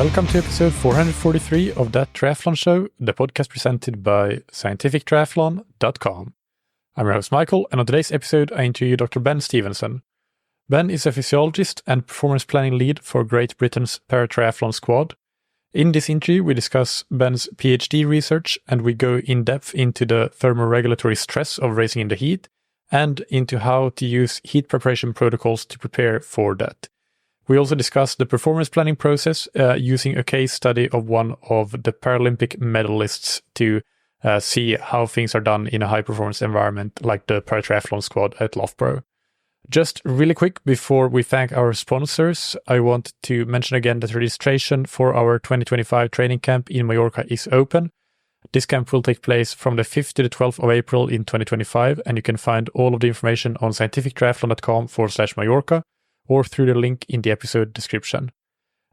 Welcome to episode 443 of That Triathlon Show, the podcast presented by scientifictriathlon.com. I'm your host Michael, and on today's episode I interview Dr. Ben Stephenson. Ben is a physiologist and performance planning lead for Great Britain's Paratriathlon squad. In this interview we discuss Ben's PhD research, and we go in depth into the thermoregulatory stress of racing in the heat, and into how to use heat preparation protocols to prepare for that. We also discuss the performance planning process using a case study of one of the Paralympic medalists to see how things are done in a high-performance environment like the Paratriathlon squad at Loughborough. Just really quick before we thank our sponsors, I want to mention again that registration for our 2025 training camp in Mallorca is open. This camp will take place from the 5th to the 12th of April in 2025, and you can find all of the information on scientifictriathlon.com/Mallorca or through the link in the episode description.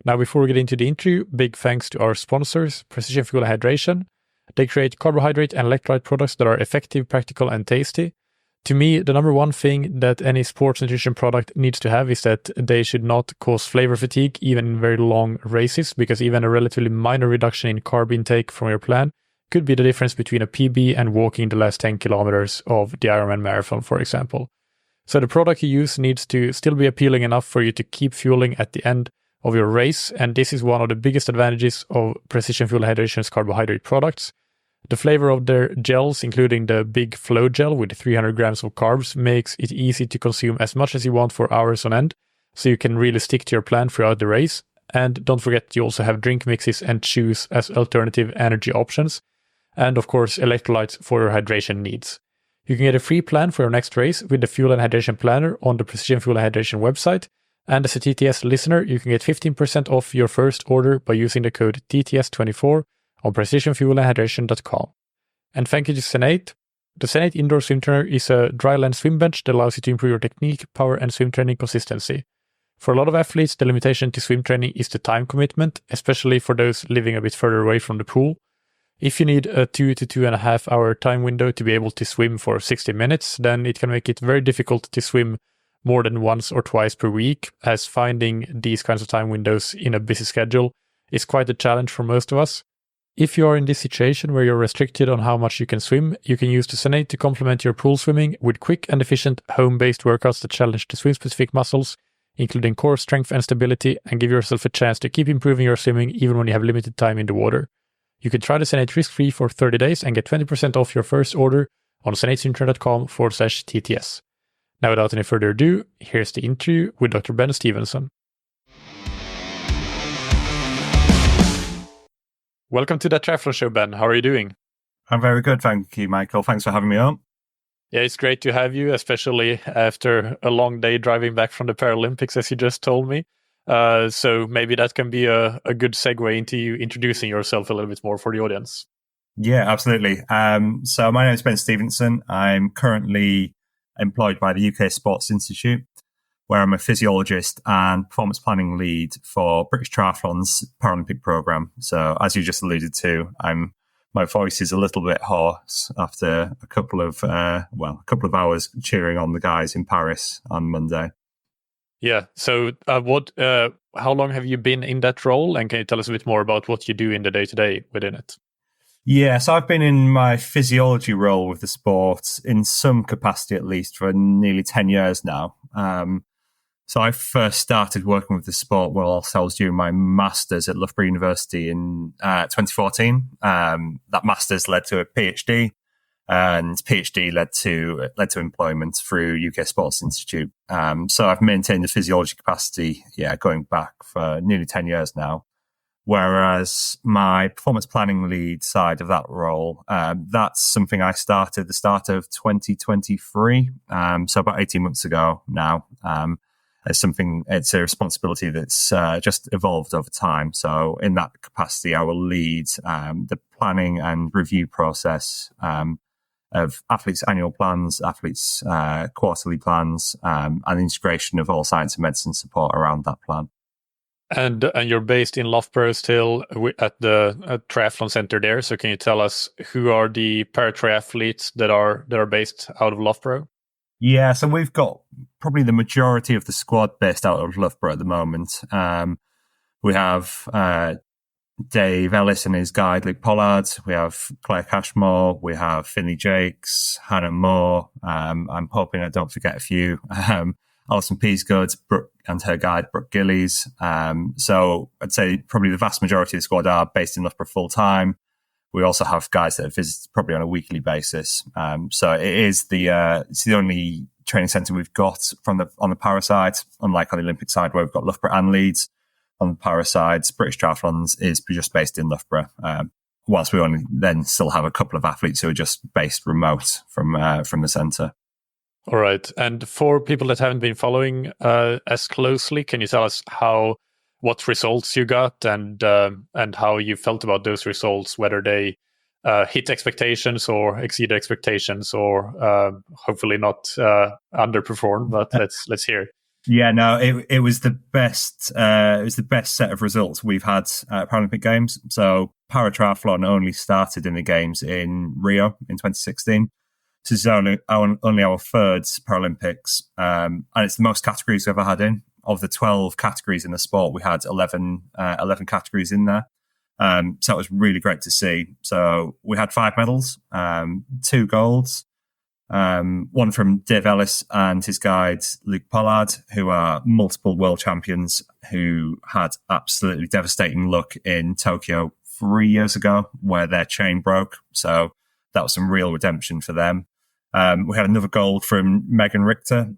Now, before we get into the interview, big thanks to our sponsors, Precision Fuel and Hydration. They create carbohydrate and electrolyte products that are effective, practical, and tasty. To me, the number one thing that any sports nutrition product needs to have is that they should not cause flavor fatigue, even in very long races, because even a relatively minor reduction in carb intake from your plan could be the difference between a PB and walking the last 10 kilometers of the Ironman marathon, for example. So the product you use needs to still be appealing enough for you to keep fueling at the end of your race, and this is one of the biggest advantages of Precision Fuel Hydration's carbohydrate products. The flavor of their gels, including the Big Flow gel with 300 grams of carbs, makes it easy to consume as much as you want for hours on end, so you can really stick to your plan throughout the race. And don't forget, you also have drink mixes and chews as alternative energy options, and of course electrolytes for your hydration needs. You can get a free plan for your next race with the Fuel and Hydration Planner on the Precision Fuel and Hydration website. And as a TTS listener, you can get 15% off your first order by using the code TTS24 on precisionfuelandhydration.com. And thank you to Senate. The Senate Indoor Swim Trainer is a dry-land swim bench that allows you to improve your technique, power, and swim training consistency. For a lot of athletes, the limitation to swim training is the time commitment, especially for those living a bit further away from the pool. If you need a 2 to 2.5 hour time window to be able to swim for 60 minutes, then it can make it very difficult to swim more than once or twice per week, as finding these kinds of time windows in a busy schedule is quite a challenge for most of us. If you are in this situation where you're restricted on how much you can swim, you can use the Senate to complement your pool swimming with quick and efficient home-based workouts that challenge the swim-specific muscles, including core strength and stability, and give yourself a chance to keep improving your swimming even when you have limited time in the water. You can try the Senate risk-free for 30 days and get 20% off your first order on senateswimtrainer.com/TTS. Now, without any further ado, here's the interview with Dr. Ben Stephenson. Welcome to the Triathlon Show, Ben. How are you doing? I'm very good, thank you, Michael. Thanks for having me on. Yeah, it's great to have you, especially after a long day driving back from the Paralympics, as you just told me. So maybe that can be a good segue into you introducing yourself a little bit more for the audience. Yeah, absolutely. So my name is Ben Stephenson. I'm currently employed by the UK Sports Institute, where I'm a physiologist and performance planning lead for British Triathlon's Paralympic programme. So as you just alluded to, my voice is a little bit hoarse after a couple of hours cheering on the guys in Paris on Monday. Yeah. So how long have you been in that role? And can you tell us a bit more about what you do in the day-to-day within it? Yeah, so I've been in my physiology role with the sport in some capacity at least for nearly 10 years now. So I first started working with the sport whilst I was doing my master's at Loughborough University in 2014. That master's led to a PhD. And PhD led to employment through UK Sports Institute. So I've maintained the physiology capacity, going back for nearly 10 years now. Whereas my performance planning lead side of that role, that's something I started at the start of 2023. So about 18 months ago now. It's a responsibility that's just evolved over time. So in that capacity, I will lead the planning and review process of athletes' annual plans, athletes' quarterly plans, and the integration of all science and medicine support around that plan. And you're based in Loughborough still at the triathlon center there. So can you tell us who are the paratriathletes that are based out of Loughborough? Yeah, so we've got probably the majority of the squad based out of Loughborough at the moment. We have Dave Ellis and his guide, Luke Pollard. We have Claire Cashmore. We have Finley Jakes, Hannah Moore. I'm hoping I don't forget a few. Alison Peasgood, Brooke, and her guide, Brooke Gillies. So I'd say probably the vast majority of the squad are based in Loughborough full time. We also have guys that visit probably on a weekly basis. So it is it's the only training centre we've got on the para side, unlike on the Olympic side where we've got Loughborough and Leeds. On the para side, British Triathlons is just based in Loughborough, whilst we only then still have a couple of athletes who are just based remote from the centre. All right. And for people that haven't been following as closely, can you tell us what results you got and how you felt about those results, whether they hit expectations or exceed expectations, or hopefully not underperform? But let's hear it. Yeah, no, it was the best. It was the best set of results we've had at Paralympic Games. So Paratriathlon only started in the Games in Rio in 2016. This is only our third Paralympics, and it's the most categories we've ever had in. Of the 12 categories in the sport, we had 11 categories in there. So it was really great to see. So we had 5 medals, 2 golds, one from Dave Ellis and his guide, Luke Pollard, who are multiple world champions who had absolutely devastating luck in Tokyo 3 years ago where their chain broke. So that was some real redemption for them. We had another gold from Megan Richter,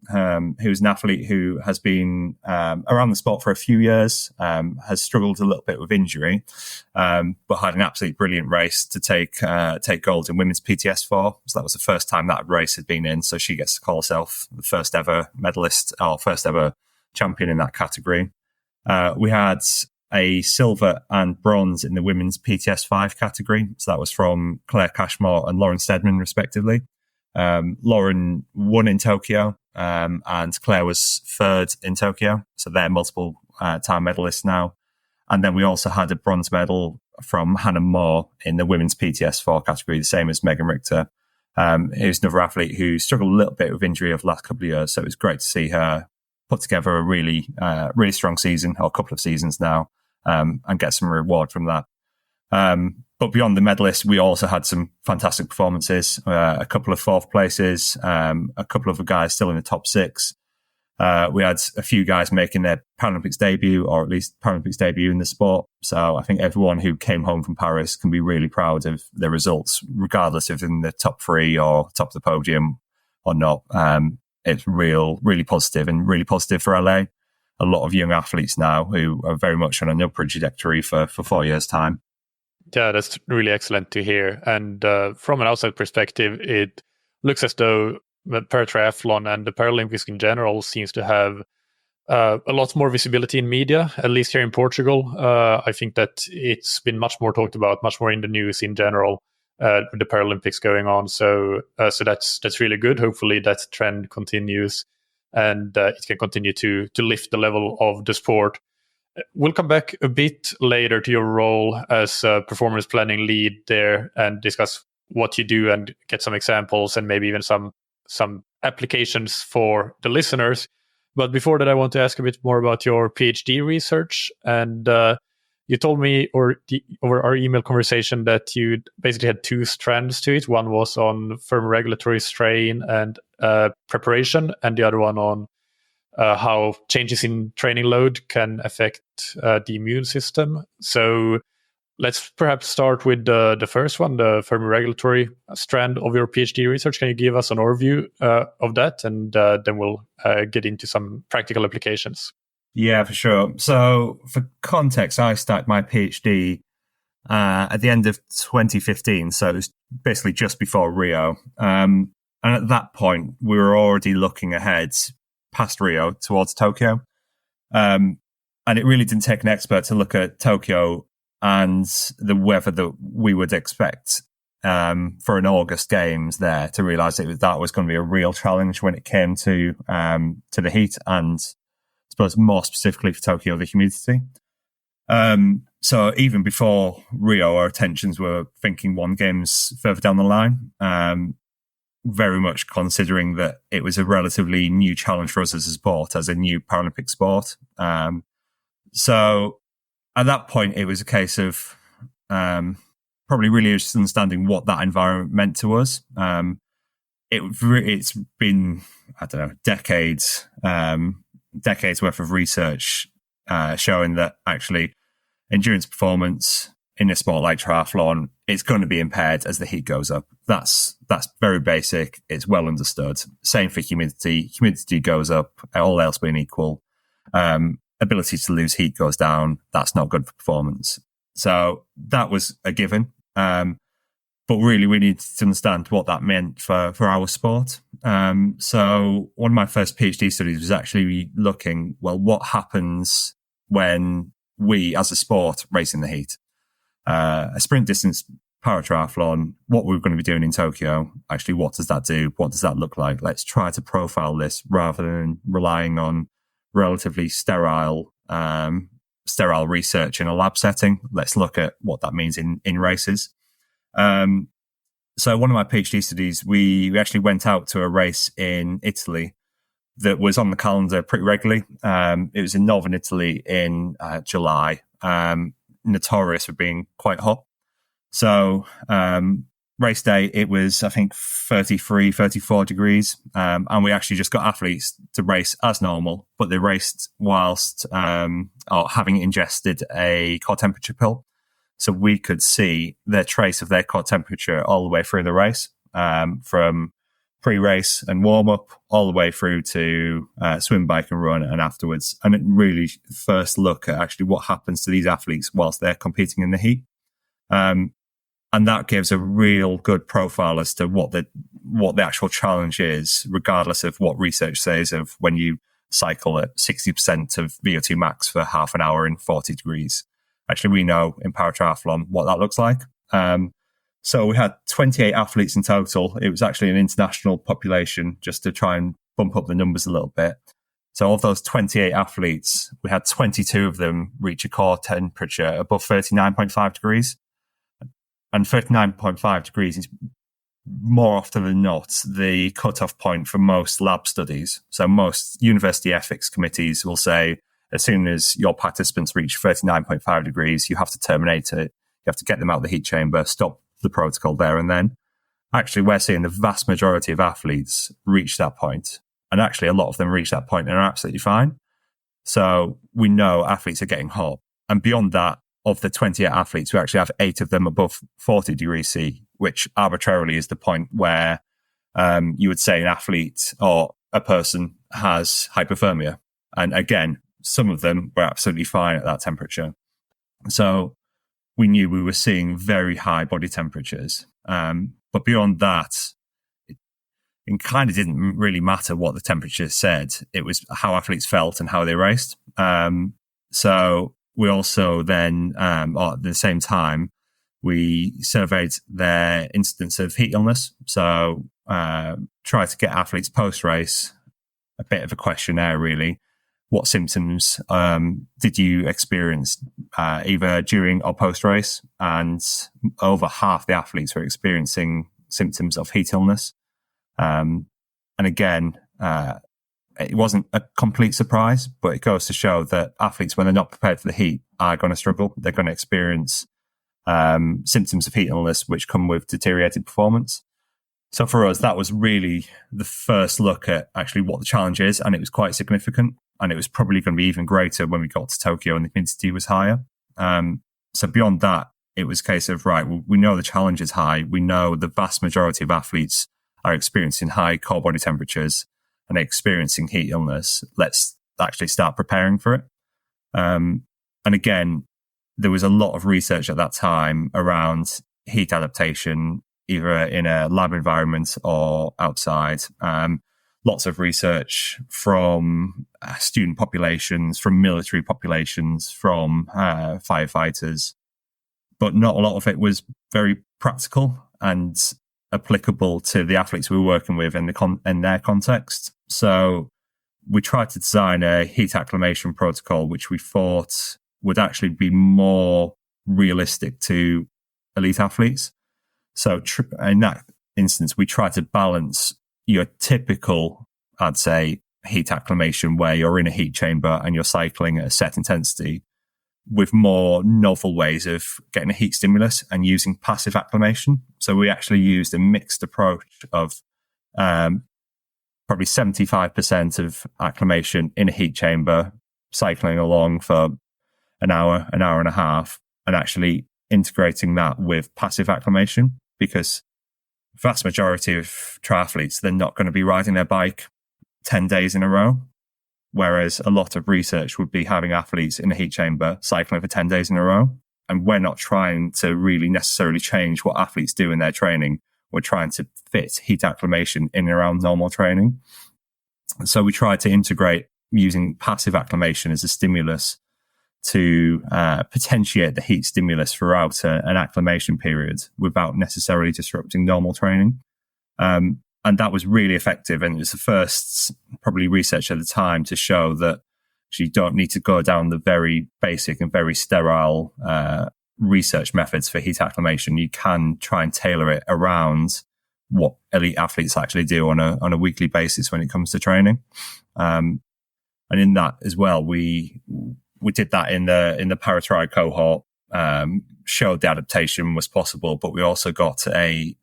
who's an athlete who has been around the sport for a few years, has struggled a little bit with injury, but had an absolutely brilliant race to take gold in women's PTS4. So that was the first time that race had been in. So she gets to call herself the first ever medalist or first ever champion in that category. We had a silver and bronze in the women's PTS5 category. So that was from Claire Cashmore and Lauren Steadman, respectively. Lauren won in Tokyo, and Claire was third in Tokyo. So they're multiple time medalists now. And then we also had a bronze medal from Hannah Moore in the women's PTS4 category, the same as Megan Richter, who's another athlete who struggled a little bit with injury over the last couple of years. So it was great to see her put together a really strong season, or a couple of seasons now, and get some reward from that. But beyond the medalists, we also had some fantastic performances, a couple of fourth places, a couple of the guys still in the top 6. We had a few guys making their Paralympics debut, or at least Paralympics debut in the sport. So I think everyone who came home from Paris can be really proud of their results, regardless if in the top 3 or top of the podium or not. It's really positive, and really positive for LA. A lot of young athletes now who are very much on an upward trajectory for 4 years' time. Yeah, that's really excellent to hear. And from an outside perspective, it looks as though the Paratriathlon and the Paralympics in general seems to have a lot more visibility in media, at least here in Portugal. I think that it's been much more talked about, much more in the news in general, with the Paralympics going on. So that's really good. Hopefully that trend continues, and it can continue to lift the level of the sport. We'll come back a bit later to your role as a performance planning lead there and discuss what you do and get some examples and maybe even some applications for the listeners. But before that, I want to ask a bit more about your PhD research. And you told me over our email conversation that you basically had 2 strands to it. One was on thermoregulatory strain and preparation, and the other one on how changes in training load can affect the immune system. So let's perhaps start with the first one, the thermoregulatory strand of your PhD research. Can you give us an overview of that? And then we'll get into some practical applications. Yeah, for sure. So for context, I started my PhD at the end of 2015. So it was basically just before Rio. And at that point, we were already looking ahead past Rio towards Tokyo. And it really didn't take an expert to look at Tokyo and the weather that we would expect for an August Games there to realise that was going to be a real challenge when it came to the heat, and I suppose more specifically for Tokyo, the humidity. So even before Rio, our attentions were thinking 1 Games further down the line, very much considering that it was a relatively new challenge for us as a sport, as a new Paralympic sport. So at that point, it was a case of probably really just understanding what that environment meant to us. It's been, I don't know, decades worth of research showing that actually endurance performance in a sport like triathlon, it's going to be impaired as the heat goes up. That's very basic. It's well understood. Same for humidity. Humidity goes up, all else being equal. Ability to lose heat goes down. That's not good for performance. So that was a given. But really, we needed to understand what that meant for our sport. So one of my first PhD studies was actually looking, well, what happens when we, as a sport, race in the heat? A sprint distance paratriathlon, what we're going to be doing in Tokyo, actually, what does that do? What does that look like? Let's try to profile this rather than relying on relatively sterile research in a lab setting. Let's look at what that means in races. So one of my PhD studies, we actually went out to a race in Italy that was on the calendar pretty regularly. It was in northern Italy in July, notorious for being quite hot. So race day, it was, I think, 33, 34 degrees. And we actually just got athletes to race as normal, but they raced whilst having ingested a core temperature pill. So we could see their trace of their core temperature all the way through the race, from pre-race and warm-up all the way through to swim, bike and run and afterwards. And it really first look at actually what happens to these athletes whilst they're competing in the heat. And that gives a real good profile as to what the actual challenge is, regardless of what research says of when you cycle at 60% of VO2 max for half an hour in 40 degrees. Actually, we know in paratriathlon what that looks like. So we had 28 athletes in total. It was actually an international population just to try and bump up the numbers a little bit. So of those 28 athletes, we had 22 of them reach a core temperature above 39.5 degrees. And 39.5 degrees is more often than not the cutoff point for most lab studies. So most university ethics committees will say, as soon as your participants reach 39.5 degrees, you have to terminate it. You have to get them out of the heat chamber, stop the protocol there and then. Actually, we're seeing the vast majority of athletes reach that point. And actually, a lot of them reach that point and are absolutely fine. So we know athletes are getting hot. And beyond that, of the 28 athletes, we actually have 8 of them above 40 degrees C, which arbitrarily is the point where you would say an athlete or a person has hypothermia. And again, some of them were absolutely fine at that temperature. So we knew we were seeing very high body temperatures. But beyond that, it kind of didn't really matter what the temperature said. It was how athletes felt and how they raced. So we also then, at the same time, we surveyed their incidence of heat illness. So tried to get athletes post-race, a bit of a questionnaire really. What symptoms did you experience either during or post-race? And over half the athletes were experiencing symptoms of heat illness. And again, it wasn't a complete surprise, but it goes to show that athletes, when they're not prepared for the heat, are going to struggle. They're going to experience symptoms of heat illness, which come with deteriorated performance. So for us, that was really the first look at actually what the challenge is, and it was quite significant. And it was probably going to be even greater when we got to Tokyo and the humidity was higher. So beyond that, it was a case of, right, we know the challenge is high. We know the vast majority of athletes are experiencing high core body temperatures and experiencing heat illness. Let's actually start preparing for it. And again, there was a lot of research at that time around heat adaptation, either in a lab environment or outside. Lots of research from student populations, from military populations, from firefighters, but not a lot of it was very practical and applicable to the athletes we were working with in their context. So we tried to design a heat acclimation protocol, which we thought would actually be more realistic to elite athletes. So in that instance, we tried to balance your typical, I'd say, heat acclimation where you're in a heat chamber and you're cycling at a set intensity with more novel ways of getting a heat stimulus and using passive acclimation. So we actually used a mixed approach of probably 75% of acclimation in a heat chamber, cycling along for an hour and a half, and actually integrating that with passive acclimation, because vast majority of triathletes, they're not going to be riding their bike 10 days in a row. Whereas a lot of research would be having athletes in a heat chamber cycling for 10 days in a row. And we're not trying to really necessarily change what athletes do in their training. We're trying to fit heat acclimation in and around normal training. So we try to integrate using passive acclimation as a stimulus to potentiate the heat stimulus throughout an acclimation period without necessarily disrupting normal training. And that was really effective. And it was the first probably research at the time to show that you don't need to go down the very basic and very sterile research methods for heat acclimation. You can try and tailor it around what elite athletes actually do on a weekly basis when it comes to training. And in that as well, we did that in the Paratriathlon cohort, showed the adaptation was possible, but we also got a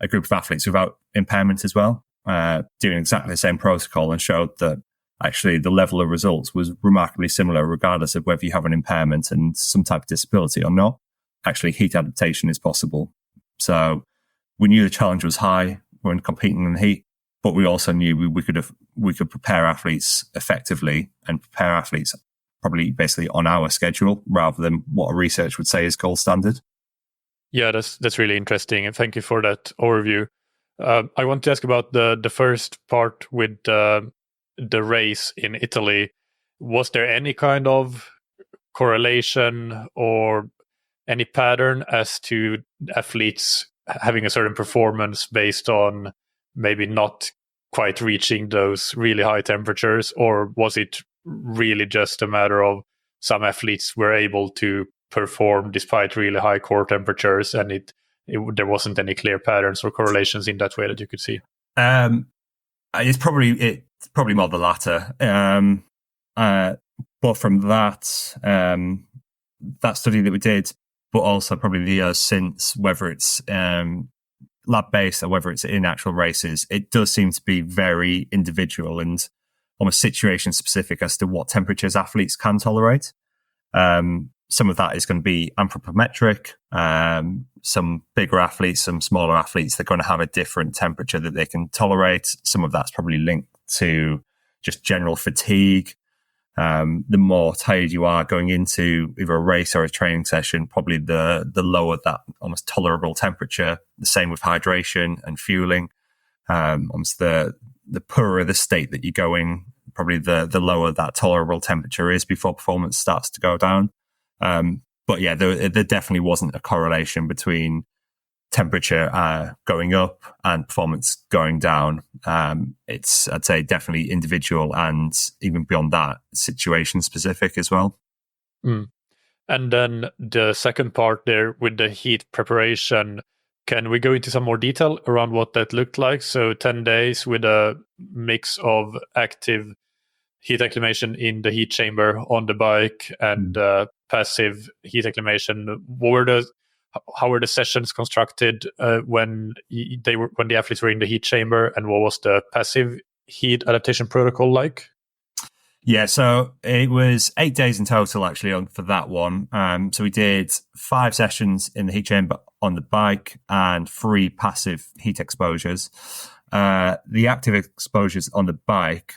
group of athletes without impairment as well, doing exactly the same protocol, and showed that actually the level of results was remarkably similar regardless of whether you have an impairment and some type of disability or not. Actually, heat adaptation is possible. So we knew the challenge was high when competing in the heat, but we also knew we could prepare athletes effectively and prepare athletes probably basically on our schedule rather than what research would say is gold standard. Yeah, that's really interesting, and thank you for that overview. I want to ask about the first part with the race in Italy. Was there any kind of correlation or any pattern as to athletes having a certain performance based on maybe not quite reaching those really high temperatures, or was it really just a matter of some athletes were able to perform despite really high core temperatures, and there wasn't any clear patterns or correlations in that way that you could see? It's probably more the latter. But from that study that we did, but also probably the years since, whether it's lab-based or whether it's in actual races, it does seem to be very individual and almost situation-specific as to what temperatures athletes can tolerate. Some of that is going to be anthropometric. Some bigger athletes, some smaller athletes, they're going to have a different temperature that they can tolerate. Some of that's probably linked to just general fatigue. The more tired you are going into either a race or a training session, probably the lower that almost tolerable temperature. The same with hydration and fueling. Almost the poorer the state that you go in, probably the lower that tolerable temperature is before performance starts to go down. But yeah, there definitely wasn't a correlation between temperature going up and performance going down. It's, I'd say, definitely individual and even beyond that, situation specific as well. Mm. And then the second part there with the heat preparation, can we go into some more detail around what that looked like? So 10 days with a mix of active heat acclimation in the heat chamber on the bike and passive heat acclimation. How were the sessions constructed when the athletes were in the heat chamber, and what was the passive heat adaptation protocol like? Yeah, so it was 8 days in total actually for that one. So we did 5 sessions in the heat chamber on the bike and 3 passive heat exposures. The active exposures on the bike,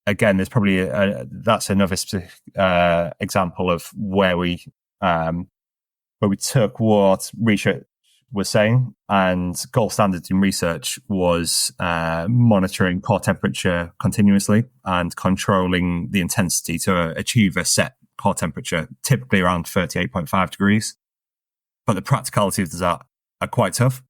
again, there's probably that's another specific example of where we took what research was saying, and gold standard in research was monitoring core temperature continuously and controlling the intensity to achieve a set core temperature, typically around 38.5 degrees. But the practicalities of that are quite tough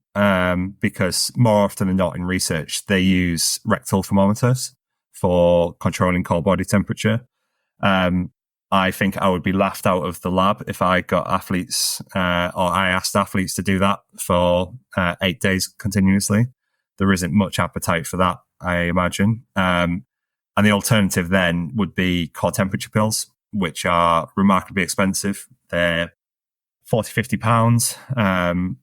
because more often than not in research, they use rectal thermometers for controlling core body temperature. I think I would be laughed out of the lab if I got athletes or I asked athletes to do that for 8 days continuously. There isn't much appetite for that, I imagine. And the alternative then would be core temperature pills. which are remarkably expensive. They're £40-50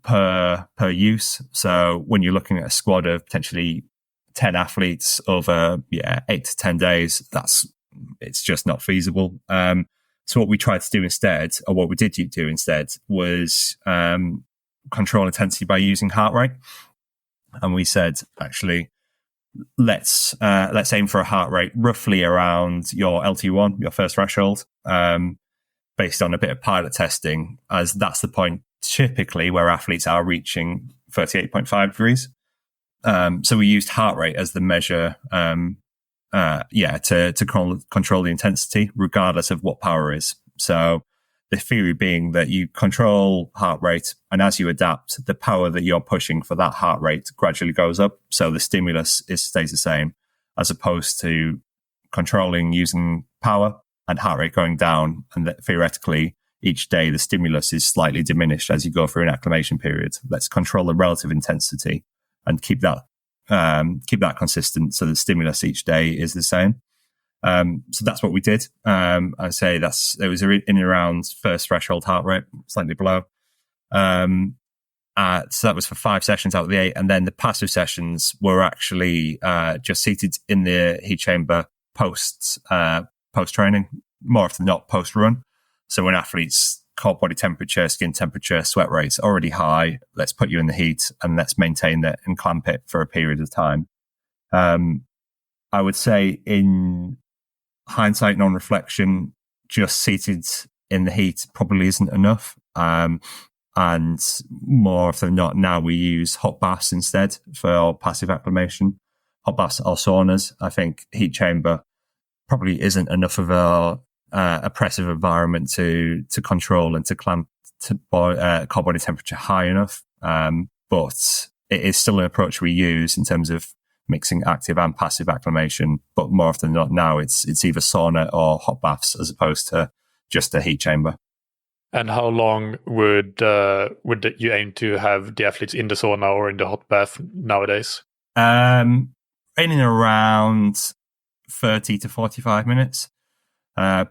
per use. So when you're looking at a squad of potentially 10 athletes over 8 to 10 days, it's just not feasible. So what we tried to do instead, or what we did do instead, was control intensity by using heart rate. And we said, actually, let's aim for a heart rate roughly around your LT1, your first threshold, based on a bit of pilot testing, as that's the point typically where athletes are reaching 38.5 degrees. So we used heart rate as the measure, to control the intensity, regardless of what power is. So the theory being that you control heart rate, and as you adapt, the power that you're pushing for that heart rate gradually goes up. So the stimulus stays the same, as opposed to controlling using power and heart rate going down. And that theoretically, each day the stimulus is slightly diminished as you go through an acclimation period. Let's control the relative intensity and keep that consistent, so the stimulus each day is the same. So that's what we did. I say it was in and around first threshold heart rate, slightly below. So that was for 5 sessions out of the 8, and then the passive sessions were actually just seated in the heat chamber post training, more often than not post run. So when athletes' core body temperature, skin temperature, sweat rates already high, let's put you in the heat and let's maintain that and clamp it for a period of time. I would say in hindsight, non-reflection, just seated in the heat probably isn't enough. And more often than not, now we use hot baths instead for passive acclimation. Hot baths or saunas. I think heat chamber probably isn't enough of a oppressive environment to control and to clamp core body temperature high enough. But it is still an approach we use in terms of mixing active and passive acclimation. But more often than not now, it's either sauna or hot baths as opposed to just a heat chamber. And how long would you aim to have the athletes in the sauna or in the hot bath nowadays? In and around 30 to 45 minutes.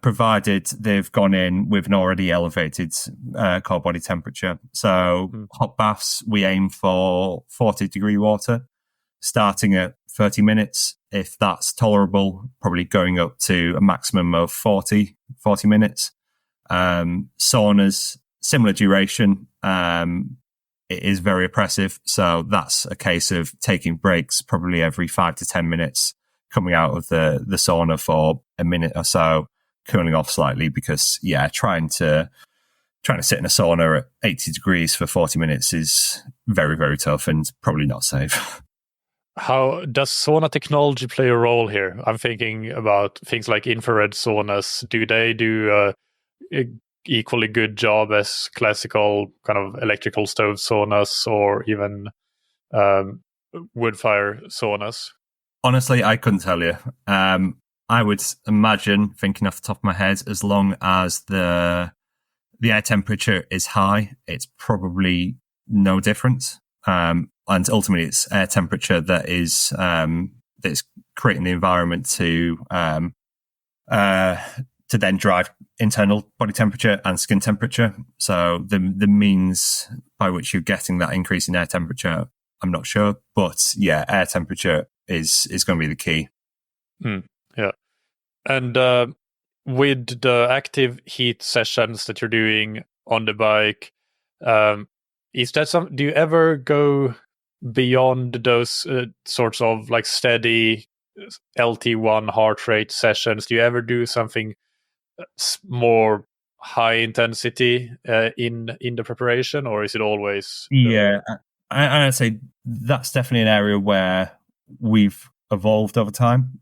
Provided they've gone in with an already elevated core body temperature. So hot baths, we aim for 40-degree water, starting at 30 minutes. If that's tolerable, probably going up to a maximum of 40 minutes. Saunas, similar duration. It is very oppressive. So that's a case of taking breaks probably every 5 to 10 minutes, coming out of the sauna for a minute or so, cooling off slightly, because trying to sit in a sauna at 80 degrees for 40 minutes is very, very tough and probably not safe. How does sauna technology play a role here? I'm thinking about things like infrared saunas. Do they do a equally good job as classical kind of electrical stove saunas or even wood fire saunas? Honestly, I couldn't tell you. I would imagine, thinking off the top of my head, as long as the air temperature is high, it's probably no different. And ultimately, it's air temperature that is that's creating the environment to then drive internal body temperature and skin temperature. So the means by which you're getting that increase in air temperature, I'm not sure, but air temperature is going to be the key. Yeah. And with the active heat sessions that you're doing on the bike, is that do you ever go beyond those sorts of like steady LT1 heart rate sessions? Do you ever do something more high intensity in the preparation, or is it always? I'd say that's definitely an area where we've evolved over time.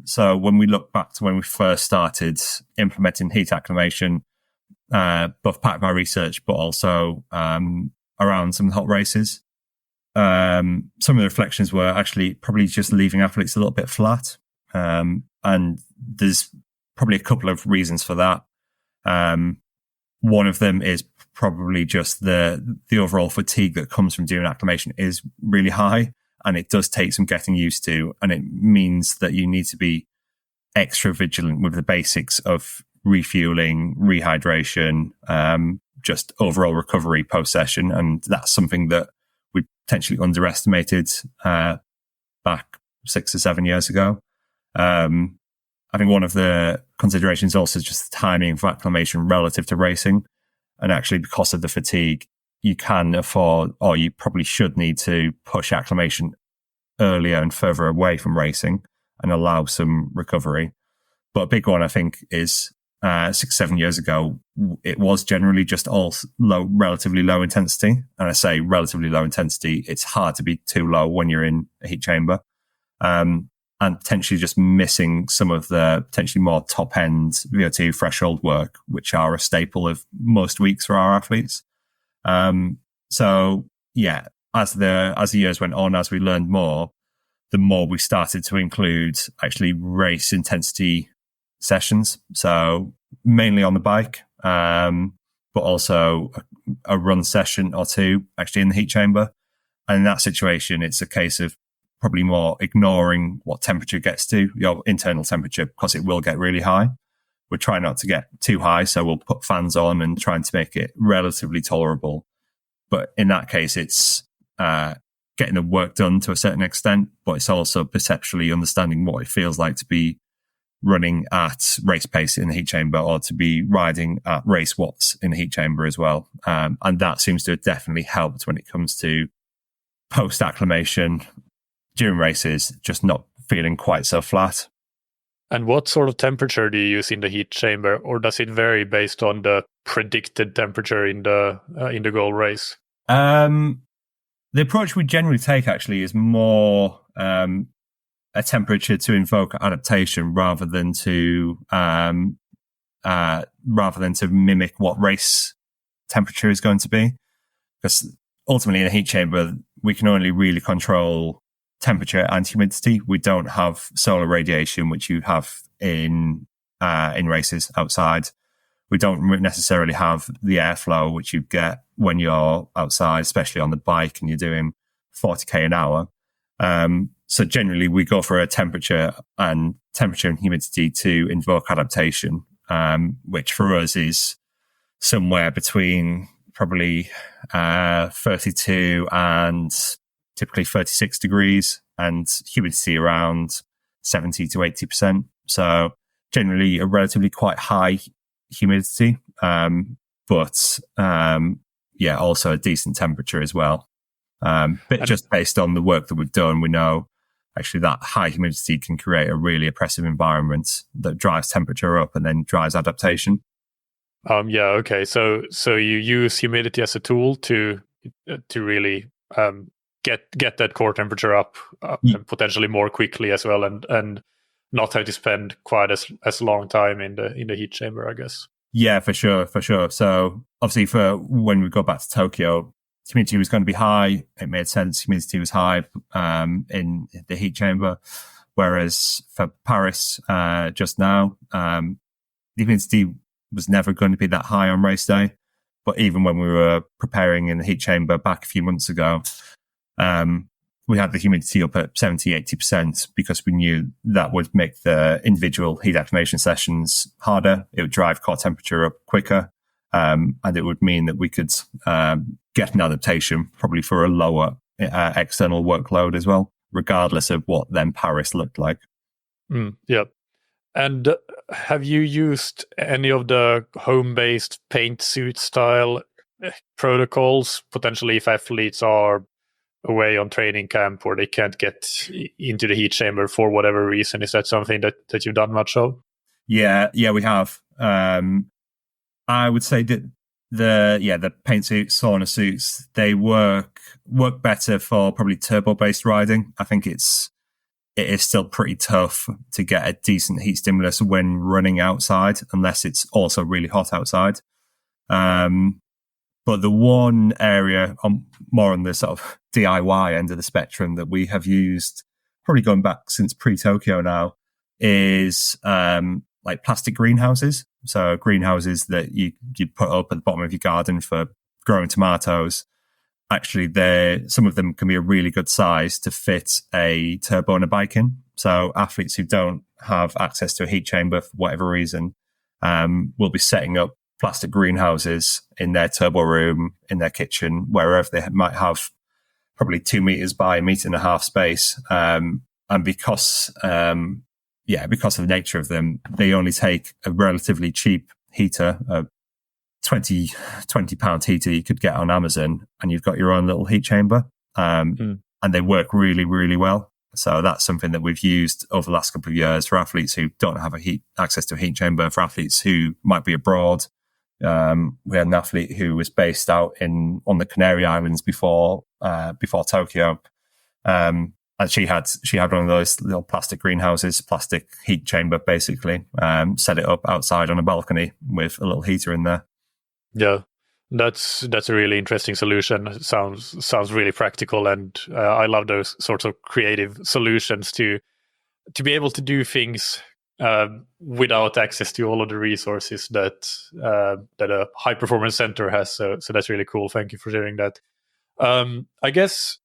So when we look back to when we first started implementing heat acclimation, both part of my research, but also around some of the hot races, some of the reflections were actually probably just leaving athletes a little bit flat. And there's probably a couple of reasons for that. One of them is probably just the overall fatigue that comes from doing acclimation is really high. And it does take some getting used to, and it means that you need to be extra vigilant with the basics of refueling, rehydration, just overall recovery post-session. And that's something that we potentially underestimated back 6 or 7 years ago. I think one of the considerations also is just the timing of acclimation relative to racing. And actually, because of the fatigue, you can afford, or you probably should need to push acclimation earlier and further away from racing and allow some recovery. But a big one, I think, is 6, 7 years ago, it was generally just all relatively low intensity. And I say relatively low intensity, it's hard to be too low when you're in a heat chamber. And potentially just missing some of the potentially more top end VO2 threshold work, which are a staple of most weeks for our athletes. So yeah, as the years went on, as we learned more, the more we started to include actually race intensity sessions. So mainly on the bike, but also a run session or two actually in the heat chamber. And in that situation, it's a case of probably more ignoring what temperature gets to, your internal temperature, because it will get really high. We're trying not to get too high, so we'll put fans on and trying to make it relatively tolerable. But in that case, it's getting the work done to a certain extent, but it's also perceptually understanding what it feels like to be running at race pace in the heat chamber or to be riding at race watts in the heat chamber as well. And that seems to have definitely helped when it comes to post-acclimation during races, just not feeling quite so flat. And what sort of temperature do you use in the heat chamber, or does it vary based on the predicted temperature in the goal race? The approach we generally take actually is more a temperature to invoke adaptation rather than to mimic what race temperature is going to be, because ultimately in a heat chamber we can only really control temperature and humidity. We don't have solar radiation, which you have in races outside. We don't necessarily have the airflow, which you get when you're outside, especially on the bike and you're doing 40k an hour. So generally we go for a temperature and humidity to invoke adaptation, which for us is somewhere between probably 32 and typically 36 degrees, and humidity around 70 to 80%. So generally a relatively quite high humidity, but also a decent temperature as well. But just based on the work that we've done, we know actually that high humidity can create a really oppressive environment that drives temperature up and then drives adaptation. Okay. So you use humidity as a tool to really get that core temperature up and potentially more quickly as well, and not have to spend quite as long time in the heat chamber, I guess. Yeah, for sure. So obviously for when we go back to Tokyo, humidity was going to be high. It made sense. Humidity was high in the heat chamber. Whereas for Paris just now, the humidity was never going to be that high on race day. But even when we were preparing in the heat chamber back a few months ago, we had the humidity up at 70, 80% because we knew that would make the individual heat acclimation sessions harder. It would drive core temperature up quicker. And it would mean that we could get an adaptation probably for a lower external workload as well, regardless of what then Paris looked like. Yeah. And have you used any of the home-based paint suit style protocols, potentially if athletes are away on training camp or they can't get into the heat chamber for whatever reason? Is that something that you've done much of? Yeah, we have. I would say that the paint suits, sauna suits, they work better for probably turbo-based riding. I think it is still pretty tough to get a decent heat stimulus when running outside, unless it's also really hot outside. But the one area more on the sort of DIY end of the spectrum that we have used, probably going back since pre-Tokyo now, is like plastic greenhouses. So greenhouses that you'd put up at the bottom of your garden for growing tomatoes. Actually, some of them can be a really good size to fit a turbo and a bike in. So athletes who don't have access to a heat chamber for whatever reason will be setting up plastic greenhouses in their turbo room, in their kitchen, wherever they might have probably 2 meters by 1.5 meter space. And because of the nature of them, they only take a relatively cheap heater, a 20 pound heater you could get on Amazon, and you've got your own little heat chamber. And they work really, really well. So that's something that we've used over the last couple of years for athletes who don't have access to a heat chamber, for athletes who might be abroad. We had an athlete who was based out on the Canary Islands before Tokyo. And she had one of those little plastic greenhouses, plastic heat chamber, basically, set it up outside on a balcony with a little heater in there. Yeah, that's a really interesting solution. Sounds really practical, and I love those sorts of creative solutions to be able to do things without access to all of the resources that a high performance center has. So that's really cool. Thank you for sharing that. I guess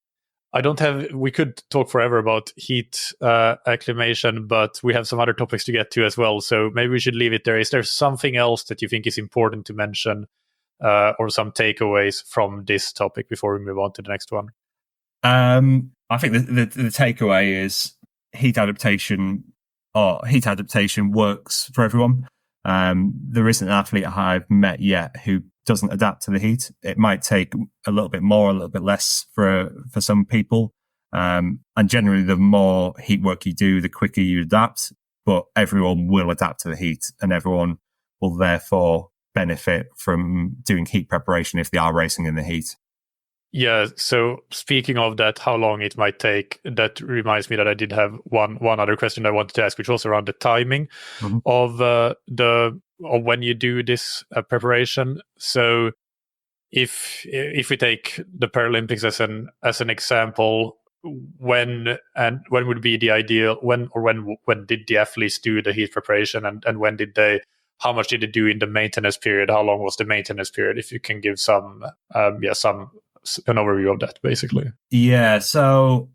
we could talk forever about heat acclimation, but we have some other topics to get to as well. So maybe we should leave it there. Is there something else that you think is important to mention, or some takeaways from this topic before we move on to the next one? I think the takeaway is heat adaptation works for everyone. There isn't an athlete I've met yet who doesn't adapt to the heat. It might take a little bit more, a little bit less for some people. And generally, the more heat work you do, the quicker you adapt. But everyone will adapt to the heat, and everyone will therefore benefit from doing heat preparation if they are racing in the heat. Yeah, so speaking of that, how long it might take, that reminds me that I did have one other question I wanted to ask, which was around the timing of when you do this preparation. So if we take the Paralympics as an example, when would be the ideal, when did the athletes do the heat preparation, and how much did they do in the maintenance period? How long was the maintenance period? If you can give an overview of that, basically. Yeah, so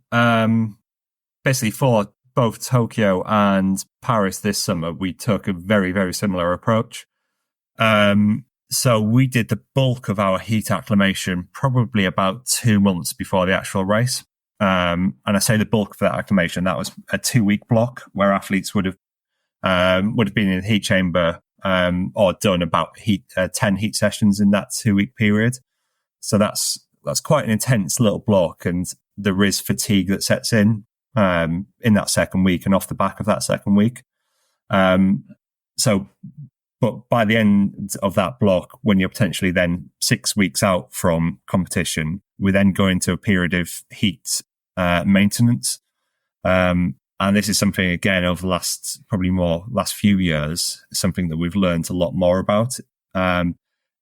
basically for both Tokyo and Paris this summer, we took a very, very similar approach. So we did the bulk of our heat acclimation probably about 2 months before the actual race. And I say the bulk of that acclimation, that was a 2-week block where athletes would have been in the heat chamber or done about 10 heat sessions in that 2-week period. So that's quite an intense little block, and there is fatigue that sets in that second week and off the back of that second week. But by the end of that block, when you're potentially then 6 weeks out from competition, we then go into a period of heat maintenance. And this is something, again, over the last few years, something that we've learned a lot more about.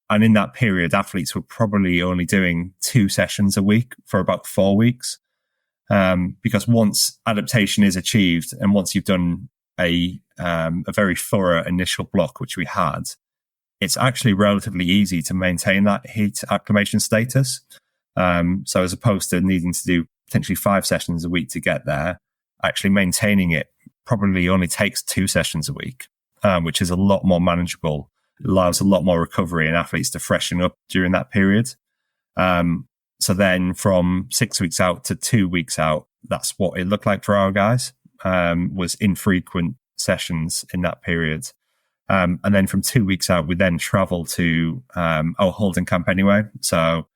And in that period, athletes were probably only doing 2 sessions a week for about 4 weeks. Because once adaptation is achieved and once you've done a very thorough initial block, which we had, it's actually relatively easy to maintain that heat acclimation status. So as opposed to needing to do potentially 5 sessions a week to get there, actually maintaining it probably only takes 2 sessions a week, which is a lot more manageable. It allows a lot more recovery and athletes to freshen up during that period. So then from 6 weeks out to 2 weeks out, that's what it looked like for our guys, was infrequent sessions in that period. And then from 2 weeks out, we then travel to our holding camp anyway. So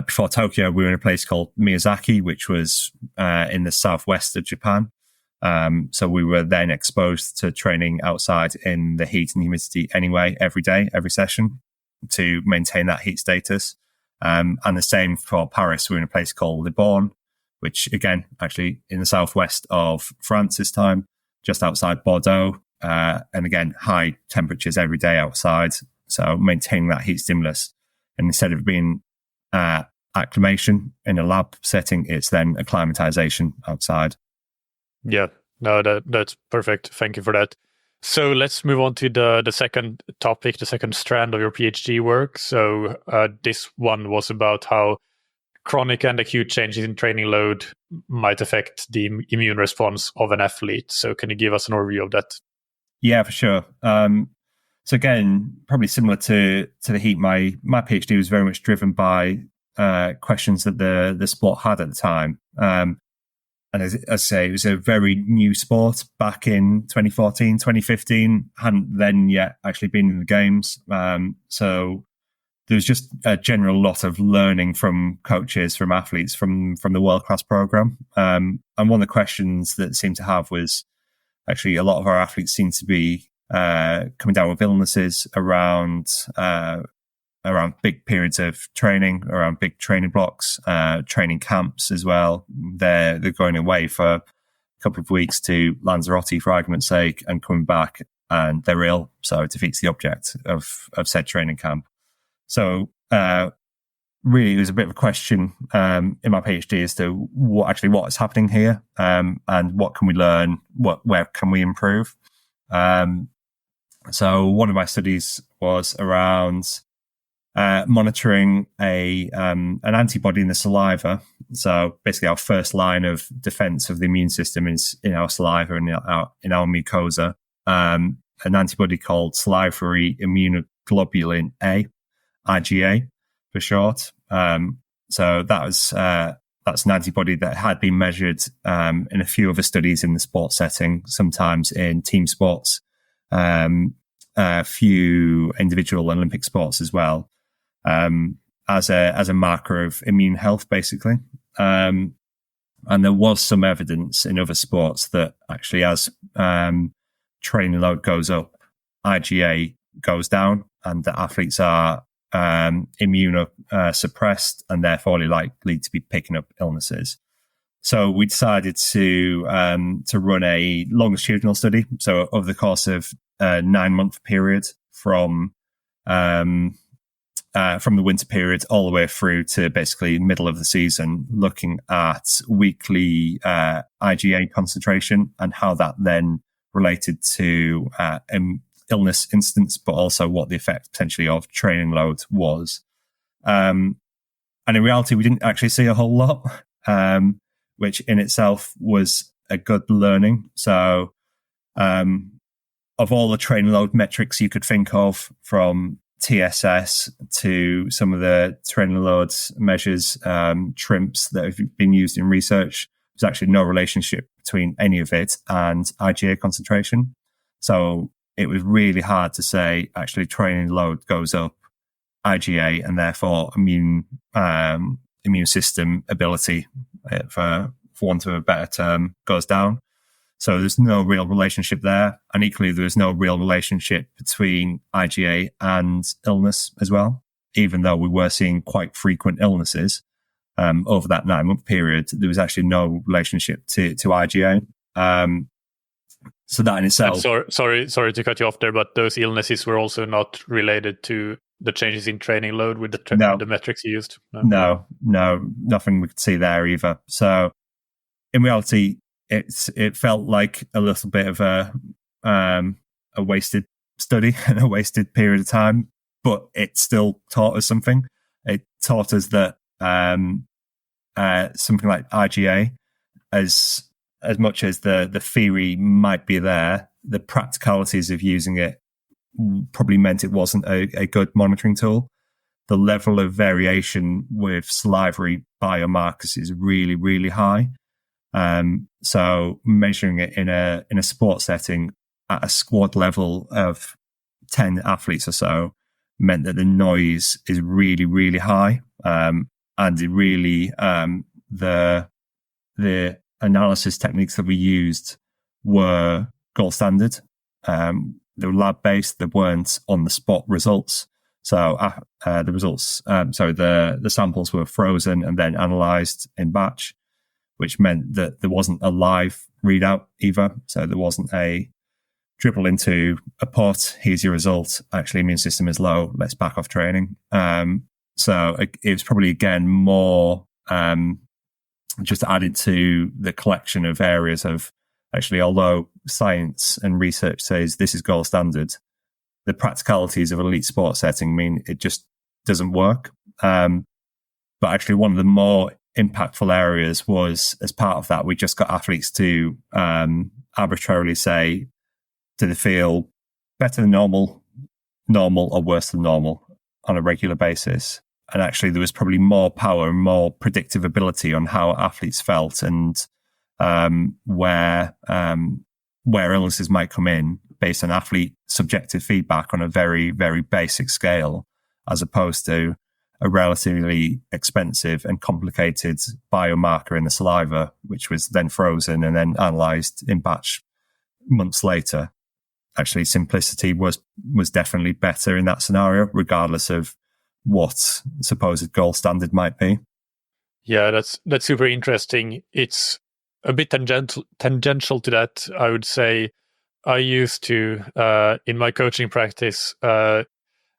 before Tokyo, we were in a place called Miyazaki, which was in the southwest of Japan. So we were then exposed to training outside in the heat and humidity anyway, every day, every session, to maintain that heat status. And the same for Paris. We were in a place called Loughborough, which again, actually in the southwest of France this time, just outside Bordeaux. And again, high temperatures every day outside. So maintaining that heat stimulus. And instead of being acclimation in a lab setting, it's then acclimatization outside. Yeah, no, that's perfect. Thank you for that. So let's move on to the second topic, the second strand of your PhD work. So this one was about how chronic and acute changes in training load might affect the immune response of an athlete. So can you give us an overview of that? Yeah, for sure. So again, probably similar to the heat, my PhD was very much driven by questions that the sport had at the time. And as I say, it was a very new sport back in 2014, 2015, hadn't then yet actually been in the games. So there was just a general lot of learning from coaches, from athletes, from the world-class program. And one of the questions that seemed to have was actually a lot of our athletes seem to be coming down with illnesses around big periods of training, around big training blocks, training camps as well. They're going away for a couple of weeks to Lanzarote, for argument's sake, and coming back and they're ill. So it defeats the object of said training camp. So really, it was a bit of a question in my PhD as to what is happening here, and what can we learn, where can we improve. So one of my studies was around monitoring an antibody in the saliva. So basically, our first line of defense of the immune system is in our saliva and in our mucosa. An antibody called salivary immunoglobulin A, IgA for short. So that's an antibody that had been measured in a few other studies in the sports setting, sometimes in team sports, a few individual Olympic sports as well, as a marker of immune health, basically. And there was some evidence in other sports that actually, as training load goes up, IgA goes down, and the athletes are immunosuppressed and therefore likely to be picking up illnesses. So we decided to run a longitudinal study. So over the course of a 9-month period from the winter period all the way through to basically middle of the season, looking at weekly IgA concentration and how that then related to illness instance, but also what the effect potentially of training load was. And in reality, we didn't actually see a whole lot, which in itself was a good learning. So of all the training load metrics you could think of, from TSS to some of the training loads measures, TRIMPs that have been used in research, there's actually no relationship between any of it and IgA concentration. So it was really hard to say actually training load goes up, IgA, and therefore immune system ability, for want of a better term, goes down. So there's no real relationship there. And equally, there's no real relationship between IgA and illness as well, even though we were seeing quite frequent illnesses over that 9-month period. There was actually no relationship to IgA. So that in itself. Sorry to cut you off there, but those illnesses were also not related to the changes in training load with the metrics you used. No, nothing we could see there either. So in reality, it felt like a little bit of a wasted study and a wasted period of time, but it still taught us something. It taught us that something like IgA, as much as the theory might be there, the practicalities of using it probably meant it wasn't a good monitoring tool. The level of variation with salivary biomarkers is really, really high. So measuring it in a sport setting at a squad level of 10 athletes or so meant that the noise is really, really high. And it really, the analysis techniques that we used were gold standard. They were lab-based. They weren't on-the-spot results. So the results, the samples were frozen and then analysed in batch, which meant that there wasn't a live readout either. So there wasn't a dribble into a pot, here's your result, actually immune system is low, let's back off training. So it was probably, again, more just added to the collection of areas of, actually, although science and research says this is gold standard, the practicalities of an elite sports setting mean it just doesn't work. But But actually, one of the more impactful areas was, as part of that, we just got athletes to arbitrarily say, do they feel better than normal, or worse than normal on a regular basis? And actually, there was probably more power and more predictive ability on how athletes felt and where illnesses might come in based on athlete subjective feedback on a very, very basic scale, as opposed to a relatively expensive and complicated biomarker in the saliva, which was then frozen and then analysed in batch months later. Actually, simplicity was definitely better in that scenario, regardless of what supposed gold standard might be. Yeah, that's super interesting. It's a bit tangential to that. I would say I used to, in my coaching practice,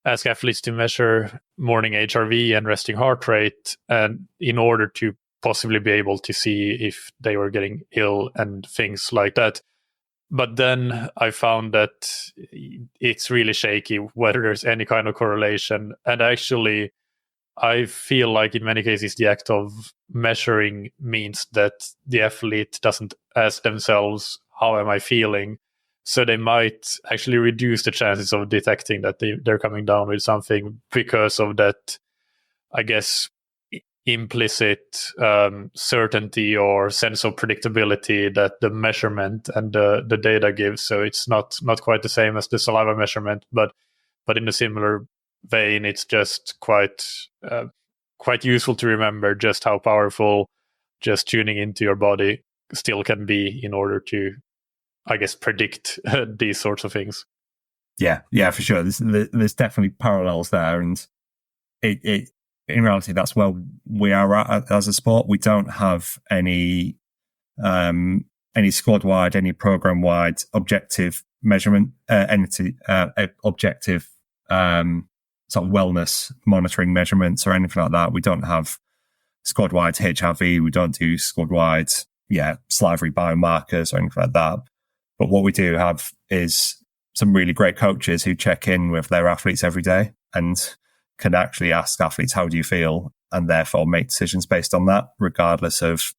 ask athletes to measure morning HRV and resting heart rate, and in order to possibly be able to see if they were getting ill and things like that. But then I found that it's really shaky whether there's any kind of correlation. And actually, I feel like in many cases, the act of measuring means that the athlete doesn't ask themselves, how am I feeling? So they might actually reduce the chances of detecting that they're coming down with something because of that, I guess, implicit certainty or sense of predictability that the measurement and the data gives. So it's not quite the same as the saliva measurement, but in a similar vein, it's just quite useful to remember just how powerful just tuning into your body still can be in order to, I guess, predict these sorts of things. Yeah, for sure. There's definitely parallels there, and it in reality, that's where we are at as a sport. We don't have any squad-wide, any program-wide objective measurement, objective sort of wellness monitoring measurements or anything like that. We don't have squad-wide HRV. We don't do squad-wide, salivary biomarkers or anything like that. But what we do have is some really great coaches who check in with their athletes every day and can actually ask athletes, how do you feel? And therefore make decisions based on that, regardless of,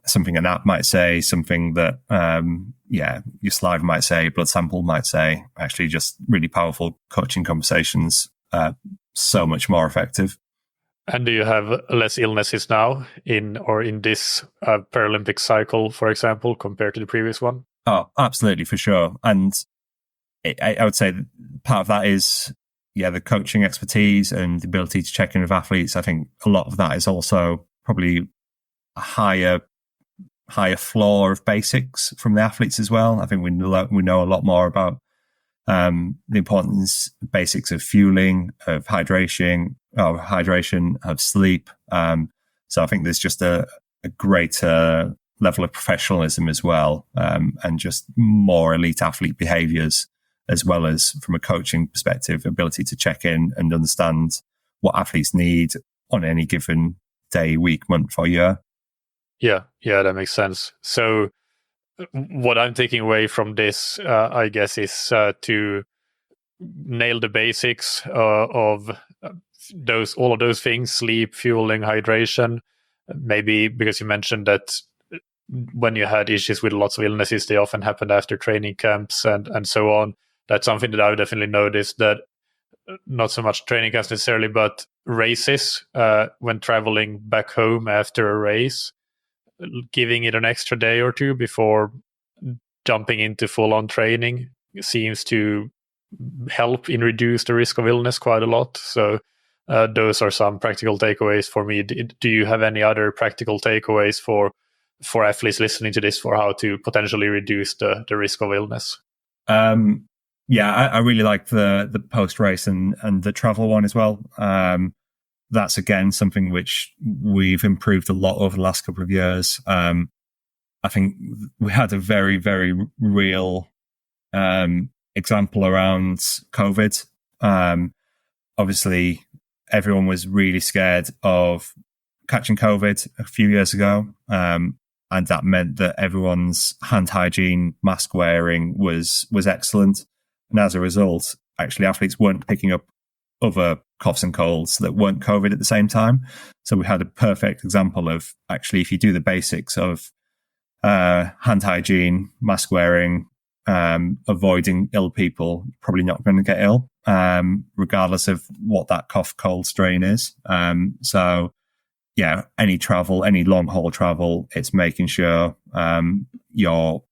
something an app might say, something that, your saliva might say, blood sample might say. Actually, just really powerful coaching conversations, so much more effective. And do you have less illnesses now in this Paralympic cycle, for example, compared to the previous one? Oh, absolutely, for sure. And I would say that part of that is, the coaching expertise and the ability to check in with athletes. I think a lot of that is also probably a higher floor of basics from the athletes as well. I think we know a lot more about the importance, basics of fueling, of hydration, of sleep. So I think there's just a greater level of professionalism as well, and just more elite athlete behaviors, as well as from a coaching perspective, ability to check in and understand what athletes need on any given day, week, month, or year. Yeah, that makes sense. So what I'm taking away from this, I guess, is to nail the basics of all of those things: sleep, fueling, hydration. Maybe because you mentioned that when you had issues with lots of illnesses, they often happened after training camps and so on. That's something that I've definitely noticed, that not so much training camps necessarily, but races, when traveling back home after a race, giving it an extra day or two before jumping into full-on training seems to help in reduce the risk of illness quite a lot. So those are some practical takeaways for me. Do you have any other practical takeaways for athletes listening to this for how to potentially reduce the risk of illness? I really like the post-race and the travel one as well. That's, again, something which we've improved a lot over the last couple of years. I think we had a very, very real example around COVID. Obviously, everyone was really scared of catching COVID a few years ago. And that meant that everyone's hand hygiene, mask wearing was excellent. And as a result, actually, athletes weren't picking up other coughs and colds that weren't COVID at the same time. So we had a perfect example of actually, if you do the basics of hand hygiene, mask wearing, avoiding ill people, you're probably not going to get ill, regardless of what that cough cold strain is. So yeah, any travel, any long haul travel, it's making sure your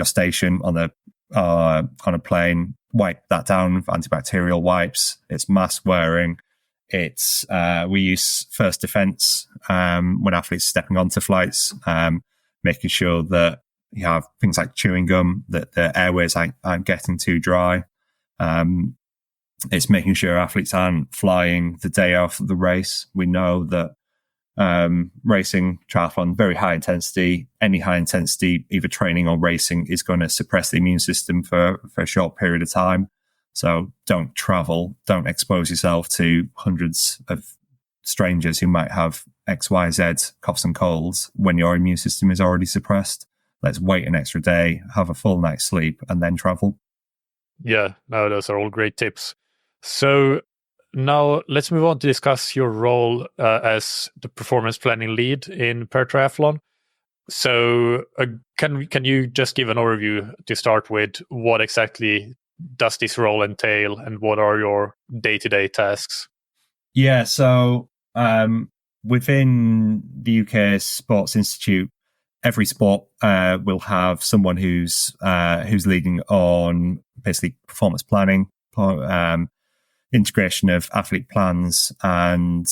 station on a plane, wipe that down with antibacterial wipes. It's mask wearing. It's we use first defense when athletes are stepping onto flights, making sure that you have things like chewing gum, that the airways aren't getting too dry. It's making sure athletes aren't flying the day after the race. We know that racing, triathlon, very high intensity. Any high intensity, either training or racing, is going to suppress the immune system for a short period of time. So don't travel, don't expose yourself to hundreds of strangers who might have X, Y, Z coughs and colds when your immune system is already suppressed. Let's wait an extra day, have a full night's sleep, and then travel. Yeah, no, those are all great tips. So now let's move on to discuss your role as the performance planning lead in Paratriathlon. So can you just give an overview to start with? What exactly does this role entail, and what are your day-to-day tasks? Yeah, so within the UK Sports Institute, every sport will have someone who's leading on basically performance planning, integration of athlete plans, and